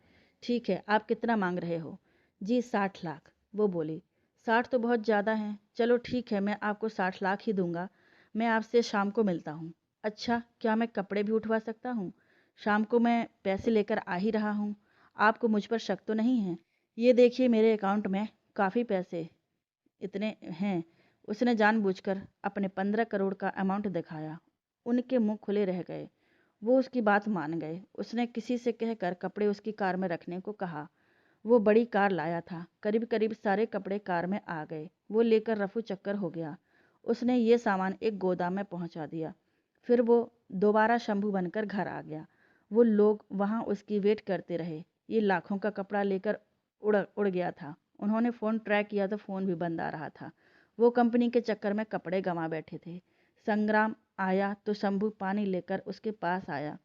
A: ठीक है, आप कितना मांग रहे हो? जी, 60 लाख। वो बोली, 60 तो बहुत ज़्यादा हैं। चलो ठीक है, मैं आपको 60 लाख ही दूंगा। मैं आपसे शाम को मिलता हूँ। अच्छा, क्या मैं कपड़े भी उठवा सकता हूँ? शाम को मैं पैसे लेकर आ ही रहा हूँ। आपको मुझ पर शक तो नहीं है? ये देखिए, मेरे अकाउंट में काफ़ी पैसे इतने हैं। उसने जानबूझकर अपने 15 करोड़ का अमाउंट दिखाया। उनके मुंह खुले रह गए। वो उसकी बात मान गए। उसने किसी से कहकर कपड़े उसकी कार में रखने को कहा। वो बड़ी कार लाया था। करीब करीब सारे कपड़े कार में आ गए। वो लेकर रफू चक्कर हो गया। उसने ये सामान एक गोदाम में पहुंचा दिया। फिर वो दोबारा शंभू बनकर घर आ गया। वो लोग वहां उसकी वेट करते रहे। ये लाखों का कपड़ा लेकर उड़ उड़ गया था। उन्होंने फ़ोन ट्रैक किया तो फ़ोन भी बंद आ रहा था। वो कंपनी के चक्कर में कपड़े गंवा बैठे थे। संग्राम आया तो शंभू पानी लेकर उसके पास आया।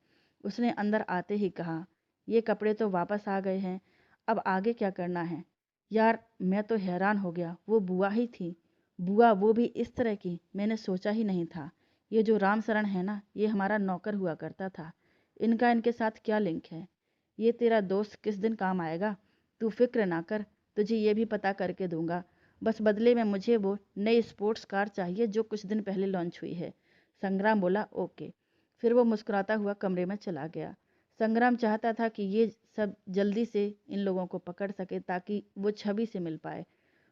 A: उसने अंदर आते ही कहा, ये कपड़े तो वापस आ गए हैं, अब आगे क्या करना है? यार मैं तो हैरान हो गया, वो बुआ ही थी। बुआ, वो भी इस तरह की, मैंने सोचा ही नहीं था। ये जो रामशरण है ना, ये हमारा नौकर हुआ करता था। इनका इनके साथ क्या लिंक है? ये तेरा दोस्त किस दिन काम आएगा? तू फिक्र ना कर, तुझे ये भी पता करके दूंगा। बस बदले में मुझे वो नई स्पोर्ट्स कार चाहिए जो कुछ दिन पहले लॉन्च हुई है। संग्राम बोला, ओके। फिर वो मुस्कुराता हुआ कमरे में चला गया। संग्राम चाहता था कि ये सब जल्दी से इन लोगों को पकड़ सके ताकि वो छवि से मिल पाए।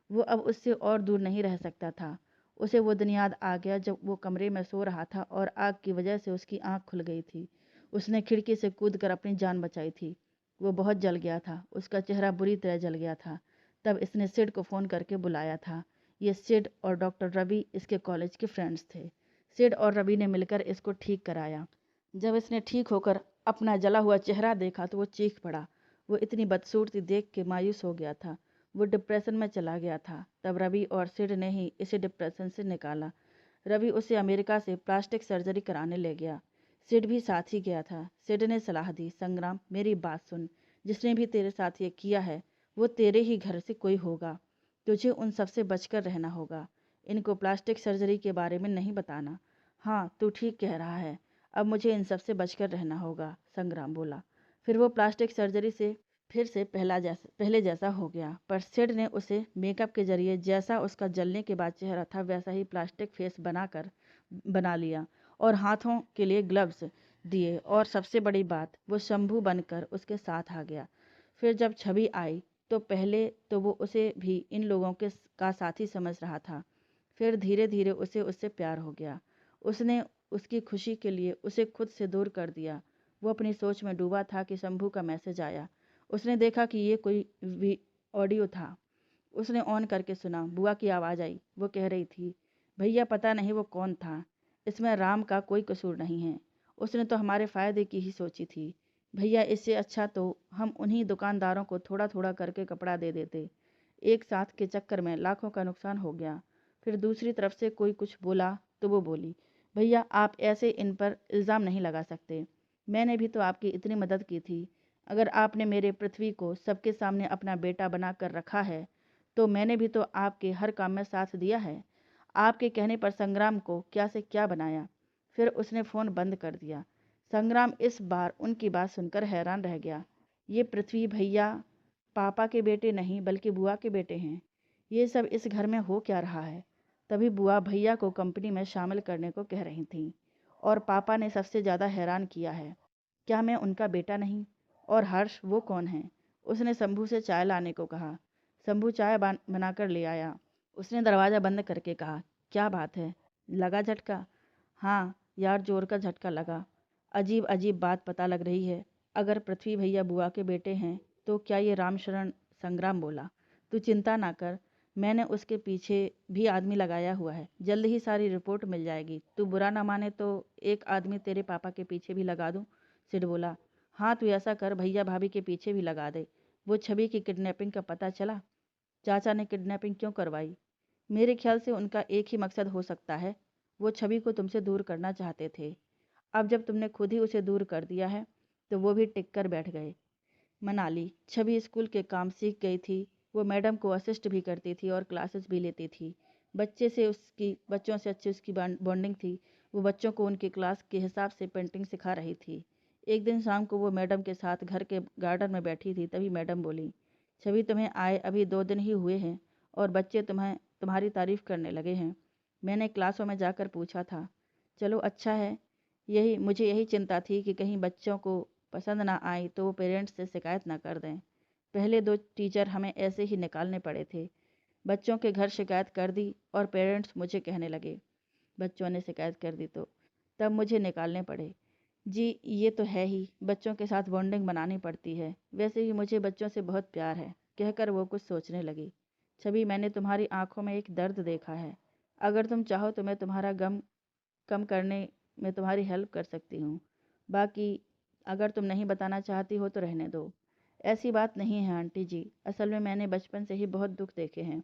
A: वो अब उससे और दूर नहीं रह सकता था। उसे वो दिन याद आ गया जब वो कमरे में सो रहा था और आग की वजह से उसकी आंख खुल गई थी। उसने खिड़की से कूदकर अपनी जान बचाई थी। वो बहुत जल गया था, उसका चेहरा बुरी तरह जल गया था। तब इसने सिड को फ़ोन करके बुलाया था। ये सिड और डॉक्टर रवि इसके कॉलेज के फ्रेंड्स थे। सिड और रवि ने मिलकर इसको ठीक कराया। जब इसने ठीक होकर अपना जला हुआ चेहरा देखा तो वो चीख पड़ा। वो इतनी बदसूरती देख के मायूस हो गया था। वो डिप्रेशन में चला गया था। तब रवि और सिड ने ही इसे डिप्रेशन से निकाला। रवि उसे अमेरिका से प्लास्टिक सर्जरी कराने ले गया। सिड भी साथ ही गया था। सिड ने सलाह दी, संग्राम मेरी बात सुन, जिसने भी तेरे साथ ये किया है वो तेरे ही घर से कोई होगा। तुझे उन सबसे बचकर रहना होगा। इनको प्लास्टिक सर्जरी के बारे में नहीं बताना। हाँ, तू ठीक कह रहा है। अब मुझे इन सबसे बचकर रहना होगा, संग्राम बोला। फिर वो प्लास्टिक सर्जरी से फिर से पहले जैसा हो गया, पर सिड ने उसे मेकअप के जरिए जैसा उसका जलने के बाद चेहरा था वैसा ही प्लास्टिक फेस बना लिया और हाथों के लिए ग्लव्स दिए, और सबसे बड़ी बात, वो शंभू बनकर उसके साथ आ गया। फिर जब छवि आई तो पहले तो वो उसे भी इन लोगों के का साथी समझ रहा था। फिर धीरे धीरे उसे उससे प्यार हो गया। उसने उसकी खुशी के लिए उसे खुद से दूर कर दिया। वो अपनी सोच में डूबा था कि शंभू का मैसेज आया। उसने देखा कि ये कोई ऑडियो था। उसने ऑन करके सुना। बुआ की आवाज़ आई। वो कह रही थी, भैया पता नहीं वो कौन था, इसमें राम का कोई कसूर नहीं है। उसने तो हमारे फ़ायदे की ही सोची थी। भैया इससे अच्छा तो हम उन्हीं दुकानदारों को थोड़ा थोड़ा करके कपड़ा दे देते। एक साथ के चक्कर में लाखों का नुकसान हो गया। फिर दूसरी तरफ से कोई कुछ बोला तो वो बोली, भैया आप ऐसे इन पर इल्ज़ाम नहीं लगा सकते। मैंने भी तो आपकी इतनी मदद की थी। अगर आपने मेरे पृथ्वी को सबके सामने अपना बेटा बना कर रखा है तो मैंने भी तो आपके हर काम में साथ दिया है। आपके कहने पर संग्राम को क्या से क्या बनाया। फिर उसने फ़ोन बंद कर दिया। संग्राम इस बार उनकी बात सुनकर हैरान रह गया। ये पृथ्वी भैया पापा के बेटे नहीं बल्कि बुआ के बेटे हैं। ये सब इस घर में हो क्या रहा है? तभी बुआ भैया को कंपनी में शामिल करने को कह रही थीं। और पापा ने सबसे ज़्यादा हैरान किया है। क्या मैं उनका बेटा नहीं? और हर्ष वो कौन है? उसने शंभू से चाय लाने को कहा। शंभू चाय बनाकर ले आया। उसने दरवाज़ा बंद करके कहा, क्या बात है, लगा झटका? हाँ यार, जोर का झटका लगा। अजीब अजीब बात पता लग रही है। अगर पृथ्वी भैया बुआ के बेटे हैं तो क्या ये रामशरण? संग्राम बोला, तू चिंता ना कर, मैंने उसके पीछे भी आदमी लगाया हुआ है। जल्द ही सारी रिपोर्ट मिल जाएगी। तू बुरा ना माने तो एक आदमी तेरे पापा के पीछे भी लगा दूं? सिड बोला, हाँ तू ऐसा कर, भैया भाभी के पीछे भी लगा दे। वो छवि की किडनैपिंग का पता चला? चाचा ने किडनैपिंग क्यों करवाई? मेरे ख्याल से उनका एक ही मकसद हो सकता है। वो छवि को तुमसे दूर करना चाहते थे। अब जब तुमने खुद ही उसे दूर कर दिया है तो वो भी टिक कर बैठ गए। मनाली, छवि स्कूल के काम सीख गई थी। वो मैडम को असिस्ट भी करती थी और क्लासेस भी लेती थी। बच्चों से अच्छी उसकी बॉन्डिंग थी। वो बच्चों को उनकी क्लास के हिसाब से पेंटिंग सिखा रही थी। एक दिन शाम को वो मैडम के साथ घर के गार्डन में बैठी थी, तभी मैडम बोली, छवि तुम्हें आए अभी 2 दिन ही हुए हैं और बच्चे तुम्हारी तारीफ करने लगे हैं। मैंने क्लासों में जाकर पूछा था। चलो अच्छा है। मुझे यही चिंता थी कि कहीं बच्चों को पसंद ना आई तो वो पेरेंट्स से शिकायत ना कर दें। पहले 2 टीचर हमें ऐसे ही निकालने पड़े थे। बच्चों के घर शिकायत कर दी और पेरेंट्स मुझे कहने लगे, बच्चों ने शिकायत कर दी तो तब मुझे निकालने पड़े। जी ये तो है ही, बच्चों के साथ बॉन्डिंग बनानी पड़ती है। वैसे भी मुझे बच्चों से बहुत प्यार है। कहकर वो कुछ सोचने लगी। छवि, मैंने तुम्हारी आंखों में एक दर्द देखा है। अगर तुम चाहो तो मैं तुम्हारा गम कम करने में तुम्हारी हेल्प कर सकती हूँ। बाकी अगर तुम नहीं बताना चाहती हो तो रहने दो। ऐसी बात नहीं है आंटी जी, असल में मैंने बचपन से ही बहुत दुख देखे हैं।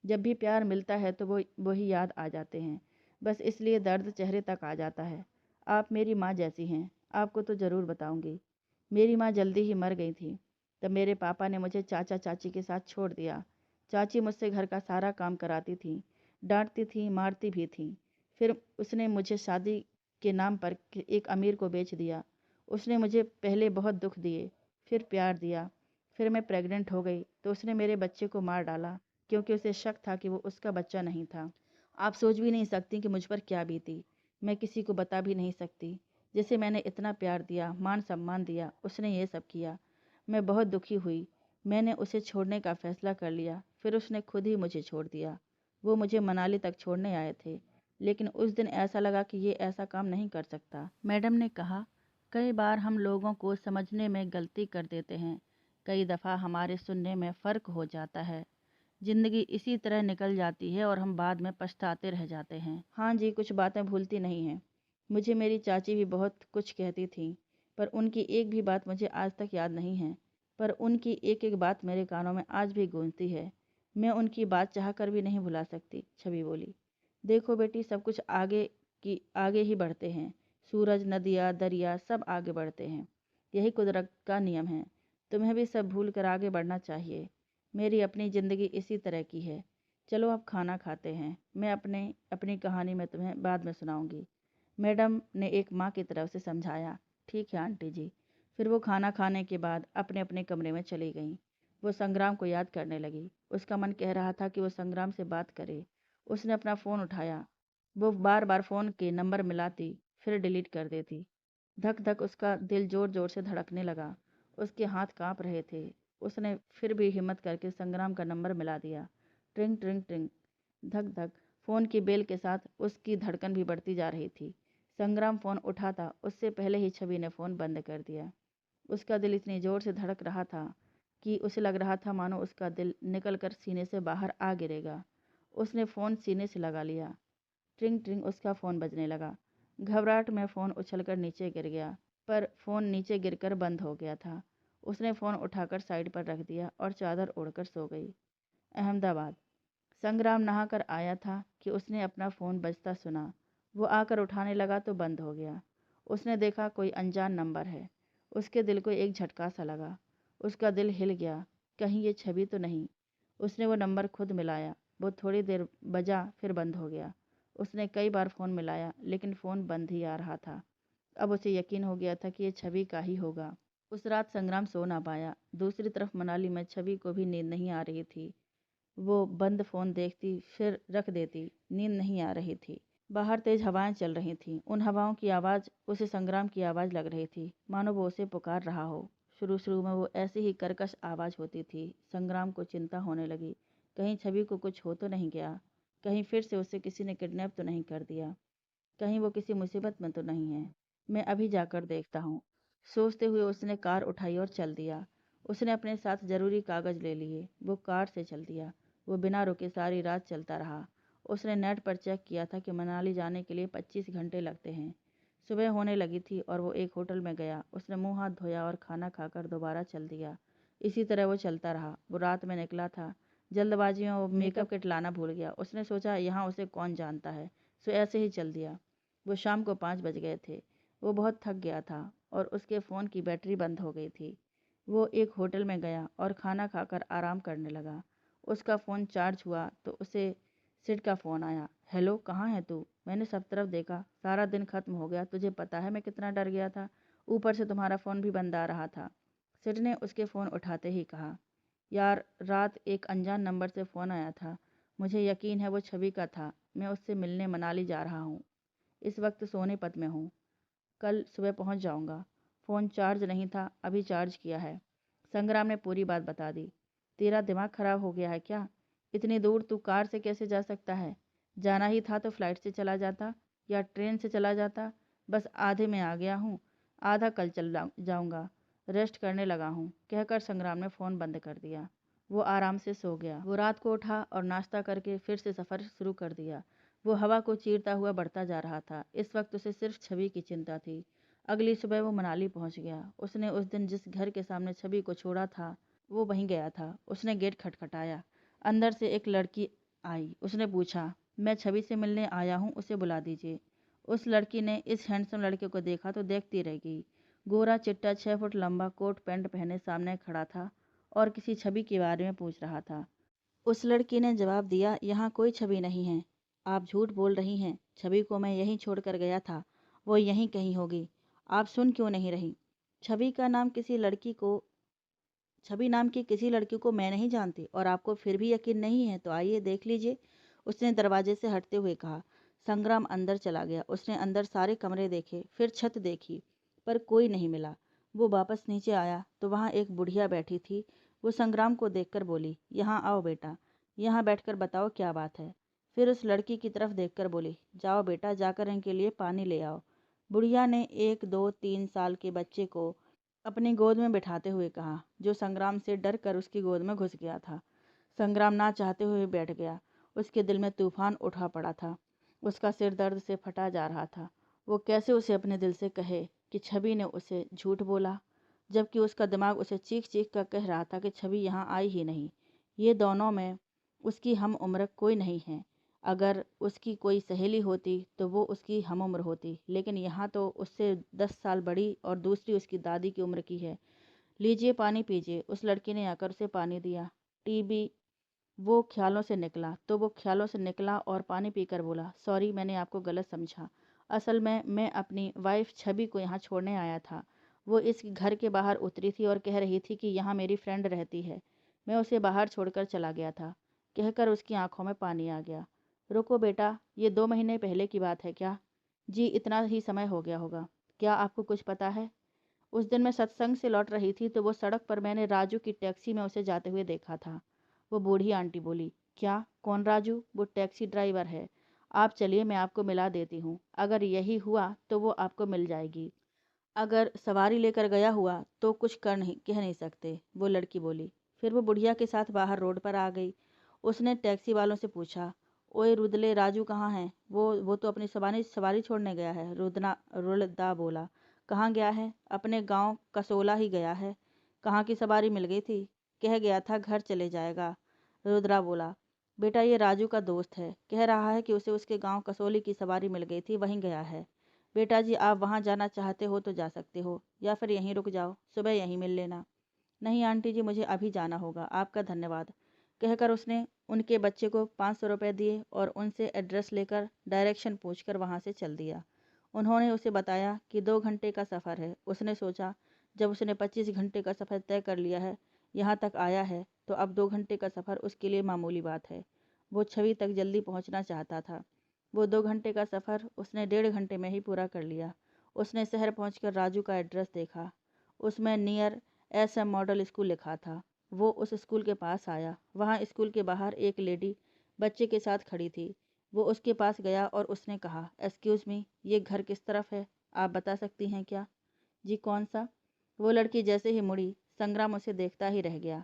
A: जब भी प्यार मिलता है तो वही याद आ जाते हैं। बस इसलिए दर्द चेहरे तक आ जाता है। आप मेरी माँ जैसी हैं। आपको तो ज़रूर बताऊंगी। मेरी माँ जल्दी ही मर गई थी। तब मेरे पापा ने मुझे चाचा चाची के साथ छोड़ दिया। चाची मुझसे घर का सारा काम कराती थी, डांटती थी, मारती भी थी। फिर उसने मुझे शादी के नाम पर एक अमीर को बेच दिया। उसने मुझे पहले बहुत दुख दिए, फिर प्यार दिया। फिर मैं प्रेग्नेंट हो गई तो उसने मेरे बच्चे को मार डाला, क्योंकि उसे शक था कि वो उसका बच्चा नहीं था। आप सोच भी नहीं सकती कि मुझ पर क्या बीती। मैं किसी को बता भी नहीं सकती। जिसे मैंने इतना प्यार दिया, मान सम्मान दिया, उसने ये सब किया। मैं बहुत दुखी हुई। मैंने उसे छोड़ने का फैसला कर लिया। फिर उसने खुद ही मुझे छोड़ दिया। वो मुझे मनाली तक छोड़ने आए थे, लेकिन उस दिन ऐसा लगा कि ये ऐसा काम नहीं कर सकता। मैडम ने कहा, कई बार हम लोगों को समझने में गलती कर देते हैं, कई दफ़ा हमारे सुनने में फ़र्क हो जाता है। ज़िंदगी इसी तरह निकल जाती है और हम बाद में पछताते रह जाते हैं। हाँ जी, कुछ बातें भूलती नहीं हैं। मुझे मेरी चाची भी बहुत कुछ कहती थी, पर उनकी एक भी बात मुझे आज तक याद नहीं है। पर उनकी एक एक बात मेरे कानों में आज भी गूंजती है। मैं उनकी बात चाह कर भी नहीं भुला सकती। छवि बोली, देखो बेटी, सब कुछ आगे ही बढ़ते हैं। सूरज, नदियाँ, दरिया सब आगे बढ़ते हैं। यही कुदरत का नियम है। तुम्हें भी सब भूल कर आगे बढ़ना चाहिए। मेरी अपनी ज़िंदगी इसी तरह की है। चलो अब खाना खाते हैं। मैं अपनी कहानी में तुम्हें बाद में सुनाऊंगी। मैडम ने एक माँ की तरफ से समझाया। ठीक है आंटी जी। फिर वो खाना खाने के बाद अपने अपने कमरे में चली गईं। वो संग्राम को याद करने लगी। उसका मन कह रहा था कि वो संग्राम से बात करे। उसने अपना फ़ोन उठाया। वो बार बार फ़ोन के नंबर मिलाती, फिर डिलीट कर देती। धक धक उसका दिल ज़ोर ज़ोर से धड़कने लगा। उसके हाथ कांप रहे थे। उसने फिर भी हिम्मत करके संग्राम का नंबर मिला दिया। ट्रिंग ट्रिंग ट्रिंग। धक धक। फ़ोन की बेल के साथ उसकी धड़कन भी बढ़ती जा रही थी। संग्राम फ़ोन उठाता उससे पहले ही छवि ने फ़ोन बंद कर दिया। उसका दिल इतनी ज़ोर से धड़क रहा था कि उसे लग रहा था मानो उसका दिल निकलकर सीने से बाहर आ गिरेगा। उसने फ़ोन सीने से लगा लिया। ट्रिंग ट्रिंग उसका फ़ोन बजने लगा। घबराहट में फ़ोन उछलकर नीचे गिर गया, पर फ़ोन नीचे गिरकर बंद हो गया था। उसने फ़ोन उठाकर साइड पर रख दिया और चादर ओढ़कर सो गई। अहमदाबाद। संग्राम नहाकर आया था कि उसने अपना फ़ोन बजता सुना। वो आकर उठाने लगा तो बंद हो गया। उसने देखा कोई अनजान नंबर है। उसके दिल को एक झटका सा लगा। उसका दिल हिल गया। कहीं ये छवि तो नहीं। उसने वो नंबर खुद मिलाया। वो थोड़ी देर बजा, फिर बंद हो गया। उसने कई बार फ़ोन मिलाया, लेकिन फ़ोन बंद ही आ रहा था। अब उसे यकीन हो गया था कि ये छवि का ही होगा। उस रात संग्राम सो ना पाया। दूसरी तरफ मनाली में छवि को भी नींद नहीं आ रही थी। वो बंद फ़ोन देखती, फिर रख देती। नींद नहीं आ रही थी। बाहर तेज हवाएं चल रही थीं। उन हवाओं की आवाज़ उसे संग्राम की आवाज़ लग रही थी, मानो वो उसे पुकार रहा हो। शुरू शुरू में वो ऐसी ही कर्कश आवाज़ होती थी। संग्राम को चिंता होने लगी, कहीं छवि को कुछ हो तो नहीं गया, कहीं फिर से उसे किसी ने किडनैप तो नहीं कर दिया, कहीं वो किसी मुसीबत में तो नहीं है। मैं अभी जाकर देखता हूँ। सोचते हुए उसने कार उठाई और चल दिया। उसने अपने साथ ज़रूरी कागज़ ले लिए। वो कार से चल दिया। वो बिना रुके सारी रात चलता रहा। उसने नेट पर चेक किया था कि मनाली जाने के लिए 25 घंटे लगते हैं। सुबह होने लगी थी और वो एक होटल में गया। उसने मुंह हाथ धोया और खाना खाकर दोबारा चल दिया। इसी तरह वो चलता रहा। वो रात में निकला था। जल्दबाजी में वो मेकअप किट लाना भूल गया। उसने सोचा यहाँ उसे कौन जानता है, सो ऐसे ही चल दिया। वो शाम को 5 बज गए थे। वो बहुत थक गया था और उसके फ़ोन की बैटरी बंद हो गई थी। वो एक होटल में गया और खाना खाकर आराम करने लगा। उसका फ़ोन चार्ज हुआ तो उसे सिड का फ़ोन आया। हेलो, कहाँ है तू? मैंने सब तरफ देखा, सारा दिन ख़त्म हो गया। तुझे पता है मैं कितना डर गया था। ऊपर से तुम्हारा फ़ोन भी बंद आ रहा था। सिड ने उसके फ़ोन उठाते ही कहा, यार, रात एक अनजान नंबर से फ़ोन आया था। मुझे यकीन है वो छवि का था। मैं उससे मिलने मनाली जा रहा हूँ। इस वक्त सोनीपत में हूँ। कल सुबह पहुँच जाऊँगा। फ़ोन चार्ज नहीं था, अभी चार्ज किया है। संग्राम ने पूरी बात बता दी। तेरा दिमाग खराब हो गया है क्या? इतनी दूर तू कार से कैसे जा सकता है? जाना ही था तो फ्लाइट से चला जाता या ट्रेन से चला जाता। बस आधे में आ गया हूँ, आधा कल जाऊँगा। रेस्ट करने लगा हूँ, कहकर संग्राम ने फ़ोन बंद कर दिया। वो आराम से सो गया। वो रात को उठा और नाश्ता करके फिर से सफ़र शुरू कर दिया। वो हवा को चीरता हुआ बढ़ता जा रहा था। इस वक्त उसे सिर्फ छवि की चिंता थी। अगली सुबह वो मनाली पहुंच गया। उसने उस दिन जिस घर के सामने छवि को छोड़ा था, वो वहीं गया था। उसने गेट खटखटाया। अंदर से एक लड़की आई। उसने पूछा, मैं छवि से मिलने आया हूँ, उसे बुला दीजिए। उस लड़की ने इस हैंडसम लड़के को देखा तो देखती रह गई। गोरा चिट्टा 6 फुट लंबा कोट पैंट पहने सामने खड़ा था और किसी छवि के बारे में पूछ रहा था। उस लड़की ने जवाब दिया, यहाँ कोई छवि नहीं है। आप झूठ बोल रही हैं। छवि को मैं यहीं छोड़कर गया था। वो यहीं कहीं होगी। आप सुन क्यों नहीं रही? छवि का नाम किसी लड़की को छवि नाम की किसी लड़की को मैं नहीं जानती और आपको फिर भी यकीन नहीं है तो आइए देख लीजिए, उसने दरवाजे से हटते हुए कहा। संग्राम अंदर चला गया। उसने अंदर सारे कमरे देखे, फिर छत देखी, पर कोई नहीं मिला। वो वापस नीचे आया तो वहाँ एक बुढ़िया बैठी थी। वो संग्राम को देखकर बोली, यहाँ आओ बेटा, यहाँ बैठकर बताओ क्या बात है। फिर उस लड़की की तरफ देखकर बोली, जाओ बेटा, जाकर इनके लिए पानी ले आओ। बुढ़िया ने 1 2 3 साल के बच्चे को अपनी गोद में बिठाते हुए कहा, जो संग्राम से डर कर उसकी गोद में घुस गया था। संग्राम ना चाहते हुए बैठ गया। उसके दिल में तूफान उठा पड़ा था। उसका सिर दर्द से फटा जा रहा था। वो कैसे उसे अपने दिल से कहे कि छवि ने उसे झूठ बोला, जबकि उसका दिमाग उसे चीख चीख कर कह रहा था कि छवि यहाँ आई ही नहीं। ये दोनों में उसकी हम उम्र कोई नहीं है। अगर उसकी कोई सहेली होती तो वो उसकी हम उम्र होती, लेकिन यहाँ तो उससे 10 साल बड़ी और दूसरी उसकी दादी की उम्र की है। लीजिए पानी पीजिए। उस लड़की ने आकर उसे पानी दिया। टीबी वो ख्यालों से निकला और पानी पीकर बोला, सॉरी, मैंने आपको गलत समझा। असल में मैं अपनी वाइफ छवि को यहाँ छोड़ने आया था। वो इस घर के बाहर उतरी थी और कह रही थी कि यहाँ मेरी फ्रेंड रहती है। मैं उसे बाहर छोड़कर चला गया था। कहकर उसकी आंखों में पानी आ गया। रुको बेटा, ये 2 महीने पहले की बात है क्या? जी, इतना ही समय हो गया होगा। क्या आपको कुछ पता है? उस दिन मैं सत्संग से लौट रही थी तो वो सड़क पर मैंने राजू की टैक्सी में उसे जाते हुए देखा था। वो बूढ़ी आंटी बोली, क्या? कौन राजू? वो टैक्सी ड्राइवर है। आप चलिए, मैं आपको मिला देती हूँ। अगर यही हुआ तो वो आपको मिल जाएगी। अगर सवारी लेकर गया हुआ तो कुछ कह नहीं सकते, वो लड़की बोली। फिर वो बुढ़िया के साथ बाहर रोड पर आ गई। उसने टैक्सी वालों से पूछा, ओए रुदले, राजू कहाँ है? वो तो अपनी सवारी सवारी छोड़ने गया है। रुददा बोला, कहाँ गया है? अपने गांव कसोला ही गया है। कहाँ की सवारी मिल गई थी? कह गया था घर चले जाएगा। रुद्रा बोला, बेटा ये राजू का दोस्त है, कह रहा है कि उसे उसके गांव कसोली की सवारी मिल गई थी, वहीं गया है। बेटा जी, आप वहाँ जाना चाहते हो तो जा सकते हो, या फिर यहीं रुक जाओ, सुबह यहीं मिल लेना। नहीं आंटी जी, मुझे अभी जाना होगा, आपका धन्यवाद, कहकर उसने उनके बच्चे को 500 रुपये दिए और उनसे एड्रेस लेकर डायरेक्शन पूछकर वहाँ से चल दिया। उन्होंने उसे बताया कि 2 घंटे का सफ़र है। उसने सोचा, जब उसने 25 घंटे का सफ़र तय कर लिया है, यहाँ तक आया है, तो अब 2 घंटे का सफ़र उसके लिए मामूली बात है। वो छवि तक जल्दी पहुँचना चाहता था। वो 2 घंटे का सफ़र उसने 1.5 घंटे में ही पूरा कर लिया। उसने शहर पहुंचकर राजू का एड्रेस देखा। उसमें नियर SM मॉडल स्कूल लिखा था। वो उस स्कूल के पास आया। वहाँ स्कूल के बाहर एक लेडी बच्चे के साथ खड़ी थी। वो उसके पास गया और उसने कहा, एक्सक्यूज़ मी, ये घर किस तरफ है? आप बता सकती हैं क्या? जी, कौन सा? वो लड़की जैसे ही मुड़ी, संग्राम उसे देखता ही रह गया।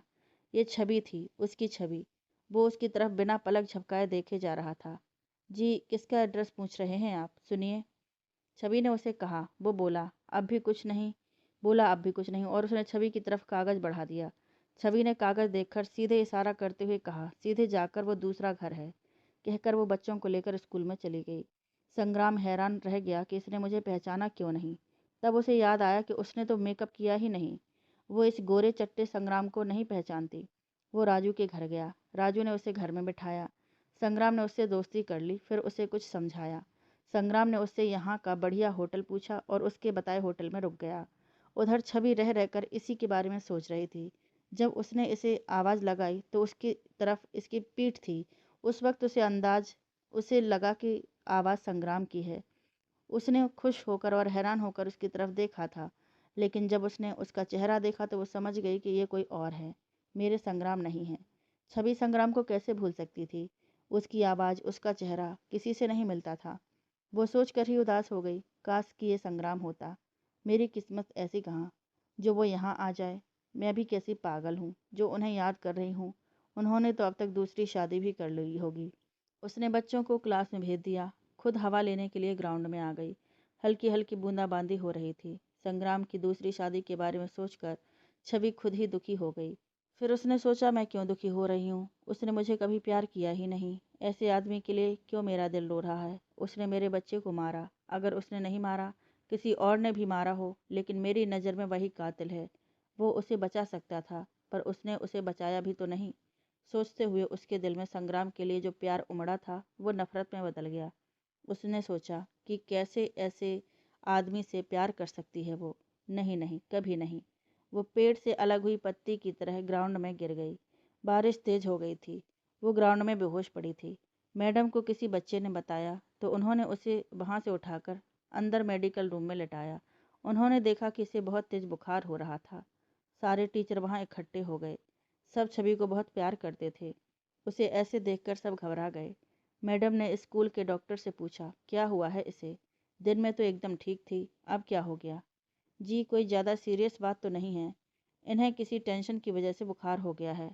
A: ये छवि थी, उसकी छवि। वो उसकी तरफ बिना पलक झपकाए देखे जा रहा था। जी, किसका एड्रेस पूछ रहे हैं आप? सुनिए, छवि ने उसे कहा। वो बोला, अब भी कुछ नहीं। और उसने छवि की तरफ कागज़ बढ़ा दिया। छवि ने कागज़ देखकर सीधे इशारा करते हुए कहा, सीधे जाकर वो दूसरा घर है, कहकर वो बच्चों को लेकर स्कूल में चली गई। संग्राम हैरान रह गया कि इसने मुझे पहचाना क्यों नहीं। तब उसे याद आया कि उसने तो मेकअप किया ही नहीं। वो इस गोरे चट्टे संग्राम को नहीं पहचानती। वो राजू के घर गया। राजू ने उसे घर में बिठाया। संग्राम ने उससे दोस्ती कर ली, फिर उसे कुछ समझाया। संग्राम ने उससे यहाँ का बढ़िया होटल पूछा और उसके बताए होटल में रुक गया। उधर छवि रह रहकर इसी के बारे में सोच रही थी। जब उसने इसे आवाज़ लगाई तो उसकी तरफ इसकी पीठ थी। उस वक्त उसे लगा कि आवाज़ संग्राम की है। उसने खुश होकर और हैरान होकर उसकी तरफ देखा था, लेकिन जब उसने उसका चेहरा देखा तो वो समझ गई कि ये कोई और है, मेरे संग्राम नहीं है। छवि संग्राम को कैसे भूल सकती थी? उसकी आवाज़, उसका चेहरा किसी से नहीं मिलता था। वो सोचकर ही उदास हो गई, काश कि ये संग्राम होता। मेरी किस्मत ऐसी कहाँ जो वो यहाँ आ जाए। मैं भी कैसी पागल हूँ जो उन्हें याद कर रही हूँ। उन्होंने तो अब तक दूसरी शादी भी कर ली होगी। उसने बच्चों को क्लास में भेज दिया, खुद हवा लेने के लिए ग्राउंड में आ गई। हल्की हल्की बूंदाबांदी हो रही थी। संग्राम की दूसरी शादी के बारे में सोचकर छवि खुद ही दुखी हो गई। फिर उसने सोचा, मैं क्यों दुखी हो रही हूँ? उसने मुझे कभी प्यार किया ही नहीं। ऐसे आदमी के लिए क्यों मेरा दिल रो रहा है? उसने मेरे बच्चे को मारा। अगर उसने नहीं मारा, किसी और ने भी मारा हो, लेकिन मेरी नज़र में वही कातिल है। वो उसे बचा सकता था, पर उसने उसे बचाया भी तो नहीं। सोचते हुए उसके दिल में संग्राम के लिए जो प्यार उमड़ा था वो नफरत में बदल गया। उसने सोचा कि कैसे ऐसे आदमी से प्यार कर सकती है वो। नहीं नहीं, कभी नहीं। वो पेड़ से अलग हुई पत्ती की तरह ग्राउंड में गिर गई। बारिश तेज हो गई थी। वो ग्राउंड में बेहोश पड़ी थी। मैडम को किसी बच्चे ने बताया तो उन्होंने उसे वहाँ से उठाकर अंदर मेडिकल रूम में लेटाया। उन्होंने देखा कि इसे बहुत तेज बुखार हो रहा था। सारे टीचर वहाँ इकट्ठे हो गए। सब छवि को बहुत प्यार करते थे। उसे ऐसे देखकर सब घबरा गए। मैडम ने स्कूल के डॉक्टर से पूछा, क्या हुआ है इसे? दिन में तो एकदम ठीक थी, अब क्या हो गया? जी, कोई ज़्यादा सीरियस बात तो नहीं है। इन्हें किसी टेंशन की वजह से बुखार हो गया है।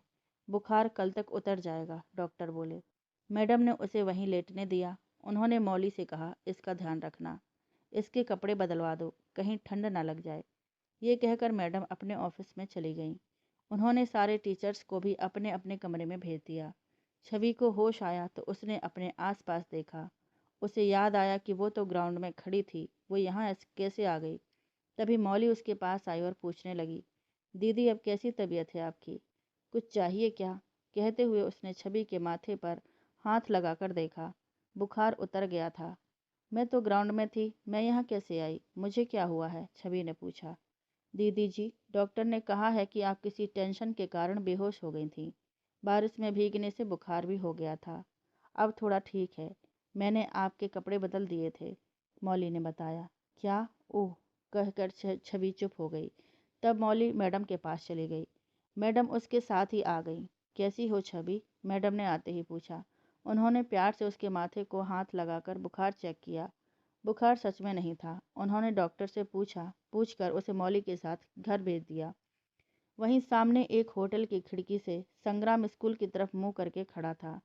A: बुखार कल तक उतर जाएगा, डॉक्टर बोले। मैडम ने उसे वहीं लेटने दिया। उन्होंने मौली से कहा, इसका ध्यान रखना। इसके कपड़े बदलवा दो, कहीं ठंड ना लग जाए। ये कहकर मैडम अपने ऑफिस में चली गईं। उन्होंने सारे टीचर्स को भी अपने अपने कमरे में भेज दिया। छवि को होश आया तो उसने अपने आसपास देखा। उसे याद आया कि वो तो ग्राउंड में खड़ी थी, वो यहाँ कैसे आ गई? तभी मौली उसके पास आई और पूछने लगी, दीदी अब कैसी तबीयत है आपकी? कुछ चाहिए क्या? कहते हुए उसने छवि के माथे पर हाथ लगाकर देखा। बुखार उतर गया था। मैं तो ग्राउंड में थी, मैं यहाँ कैसे आई? मुझे क्या हुआ है? छवि ने पूछा। दीदी जी, डॉक्टर ने कहा है कि आप किसी टेंशन के कारण बेहोश हो गई थी। बारिश में भीगने से बुखार भी हो गया था। अब थोड़ा ठीक है। मैंने आपके कपड़े बदल दिए थे, मौली ने बताया। क्या? ओह, कहकर छवि चुप हो गई। तब मौली मैडम के पास चली गई। मैडम उसके साथ ही आ गई। कैसी हो छवि? मैडम ने आते ही पूछा। उन्होंने प्यार से उसके माथे को हाथ लगाकर बुखार चेक किया। बुखार सच में नहीं था। उन्होंने डॉक्टर से पूछकर उसे मौली के साथ घर भेज दिया। वहीं सामने एक होटल की खिड़की से संग्राम स्कूल की तरफ मुंह करके खड़ा था।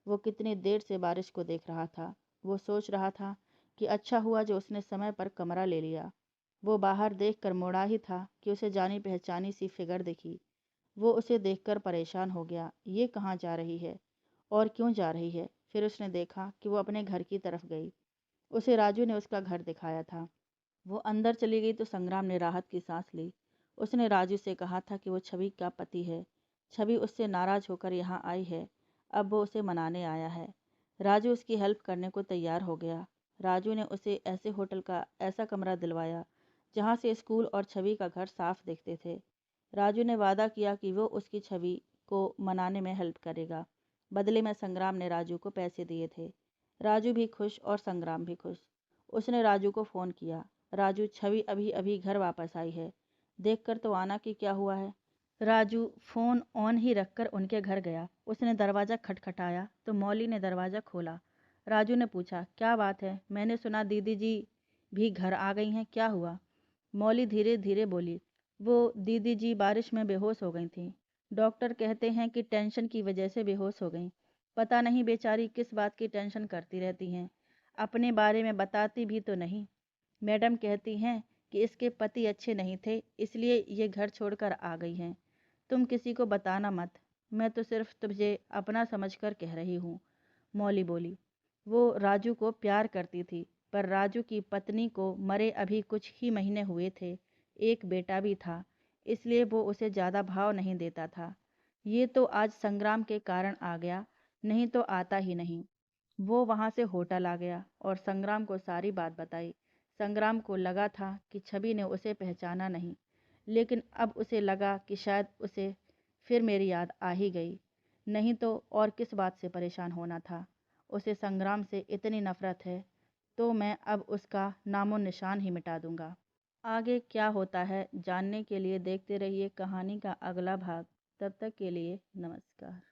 A: वो कितनी देर से बारिश को देख रहा था। वो सोच रहा था कि अच्छा हुआ जो उसने समय पर कमरा ले लिया। वो बाहर देखकर मुड़ा ही था कि उसे जानी पहचानी सी फिगर दिखी। वो उसे देखकर परेशान हो गया। ये कहाँ जा रही है और क्यों जा रही है? फिर उसने देखा कि वो अपने घर की तरफ गई। उसे राजू ने उसका घर दिखाया था। वो अंदर चली गई तो संग्राम ने राहत की सांस ली। उसने राजू से कहा था कि वो छवि का पति है। छवि उससे नाराज होकर यहाँ आई है। अब वो उसे मनाने आया है। राजू उसकी हेल्प करने को तैयार हो गया। राजू ने उसे ऐसे होटल का ऐसा कमरा दिलवाया जहाँ से स्कूल और छवि का घर साफ दिखते थे। राजू ने वादा किया कि वो उसकी छवि को मनाने में हेल्प करेगा। बदले में संग्राम ने राजू को पैसे दिए थे। राजू भी खुश और संग्राम भी खुश। उसने राजू को फ़ोन किया। राजू, छवि अभी अभी घर वापस आई है, देखकर तो आना कि क्या हुआ है। राजू फ़ोन ऑन ही रखकर उनके घर गया। उसने दरवाज़ा खटखटाया तो मौली ने दरवाज़ा खोला। राजू ने पूछा, क्या बात है? मैंने सुना दीदी जी भी घर आ गई हैं, क्या हुआ? मौली धीरे धीरे बोली, वो दीदी जी बारिश में बेहोश हो गई थी। डॉक्टर कहते हैं कि टेंशन की वजह से बेहोश हो गई। पता नहीं बेचारी किस बात की टेंशन करती रहती हैं, अपने बारे में बताती भी तो नहीं। मैडम कहती हैं कि इसके पति अच्छे नहीं थे, इसलिए ये घर छोड़कर आ गई हैं। तुम किसी को बताना मत, मैं तो सिर्फ तुझे अपना समझकर कह रही हूँ, मौली बोली। वो राजू को प्यार करती थी, पर राजू की पत्नी को मरे अभी कुछ ही महीने हुए थे। एक बेटा भी था, इसलिए वो उसे ज़्यादा भाव नहीं देता था। ये तो आज संग्राम के कारण आ गया, नहीं तो आता ही नहीं। वो वहाँ से होटल आ गया और संग्राम को सारी बात बताई। संग्राम को लगा था कि छवि ने उसे पहचाना नहीं, लेकिन अब उसे लगा कि शायद उसे फिर मेरी याद आ ही गई। नहीं तो और किस बात से परेशान होना था। उसे संग्राम से इतनी नफरत है तो मैं अब उसका नामो निशान ही मिटा दूंगा। आगे क्या होता है जानने के लिए देखते रहिए कहानी का अगला भाग। तब तक के लिए नमस्कार।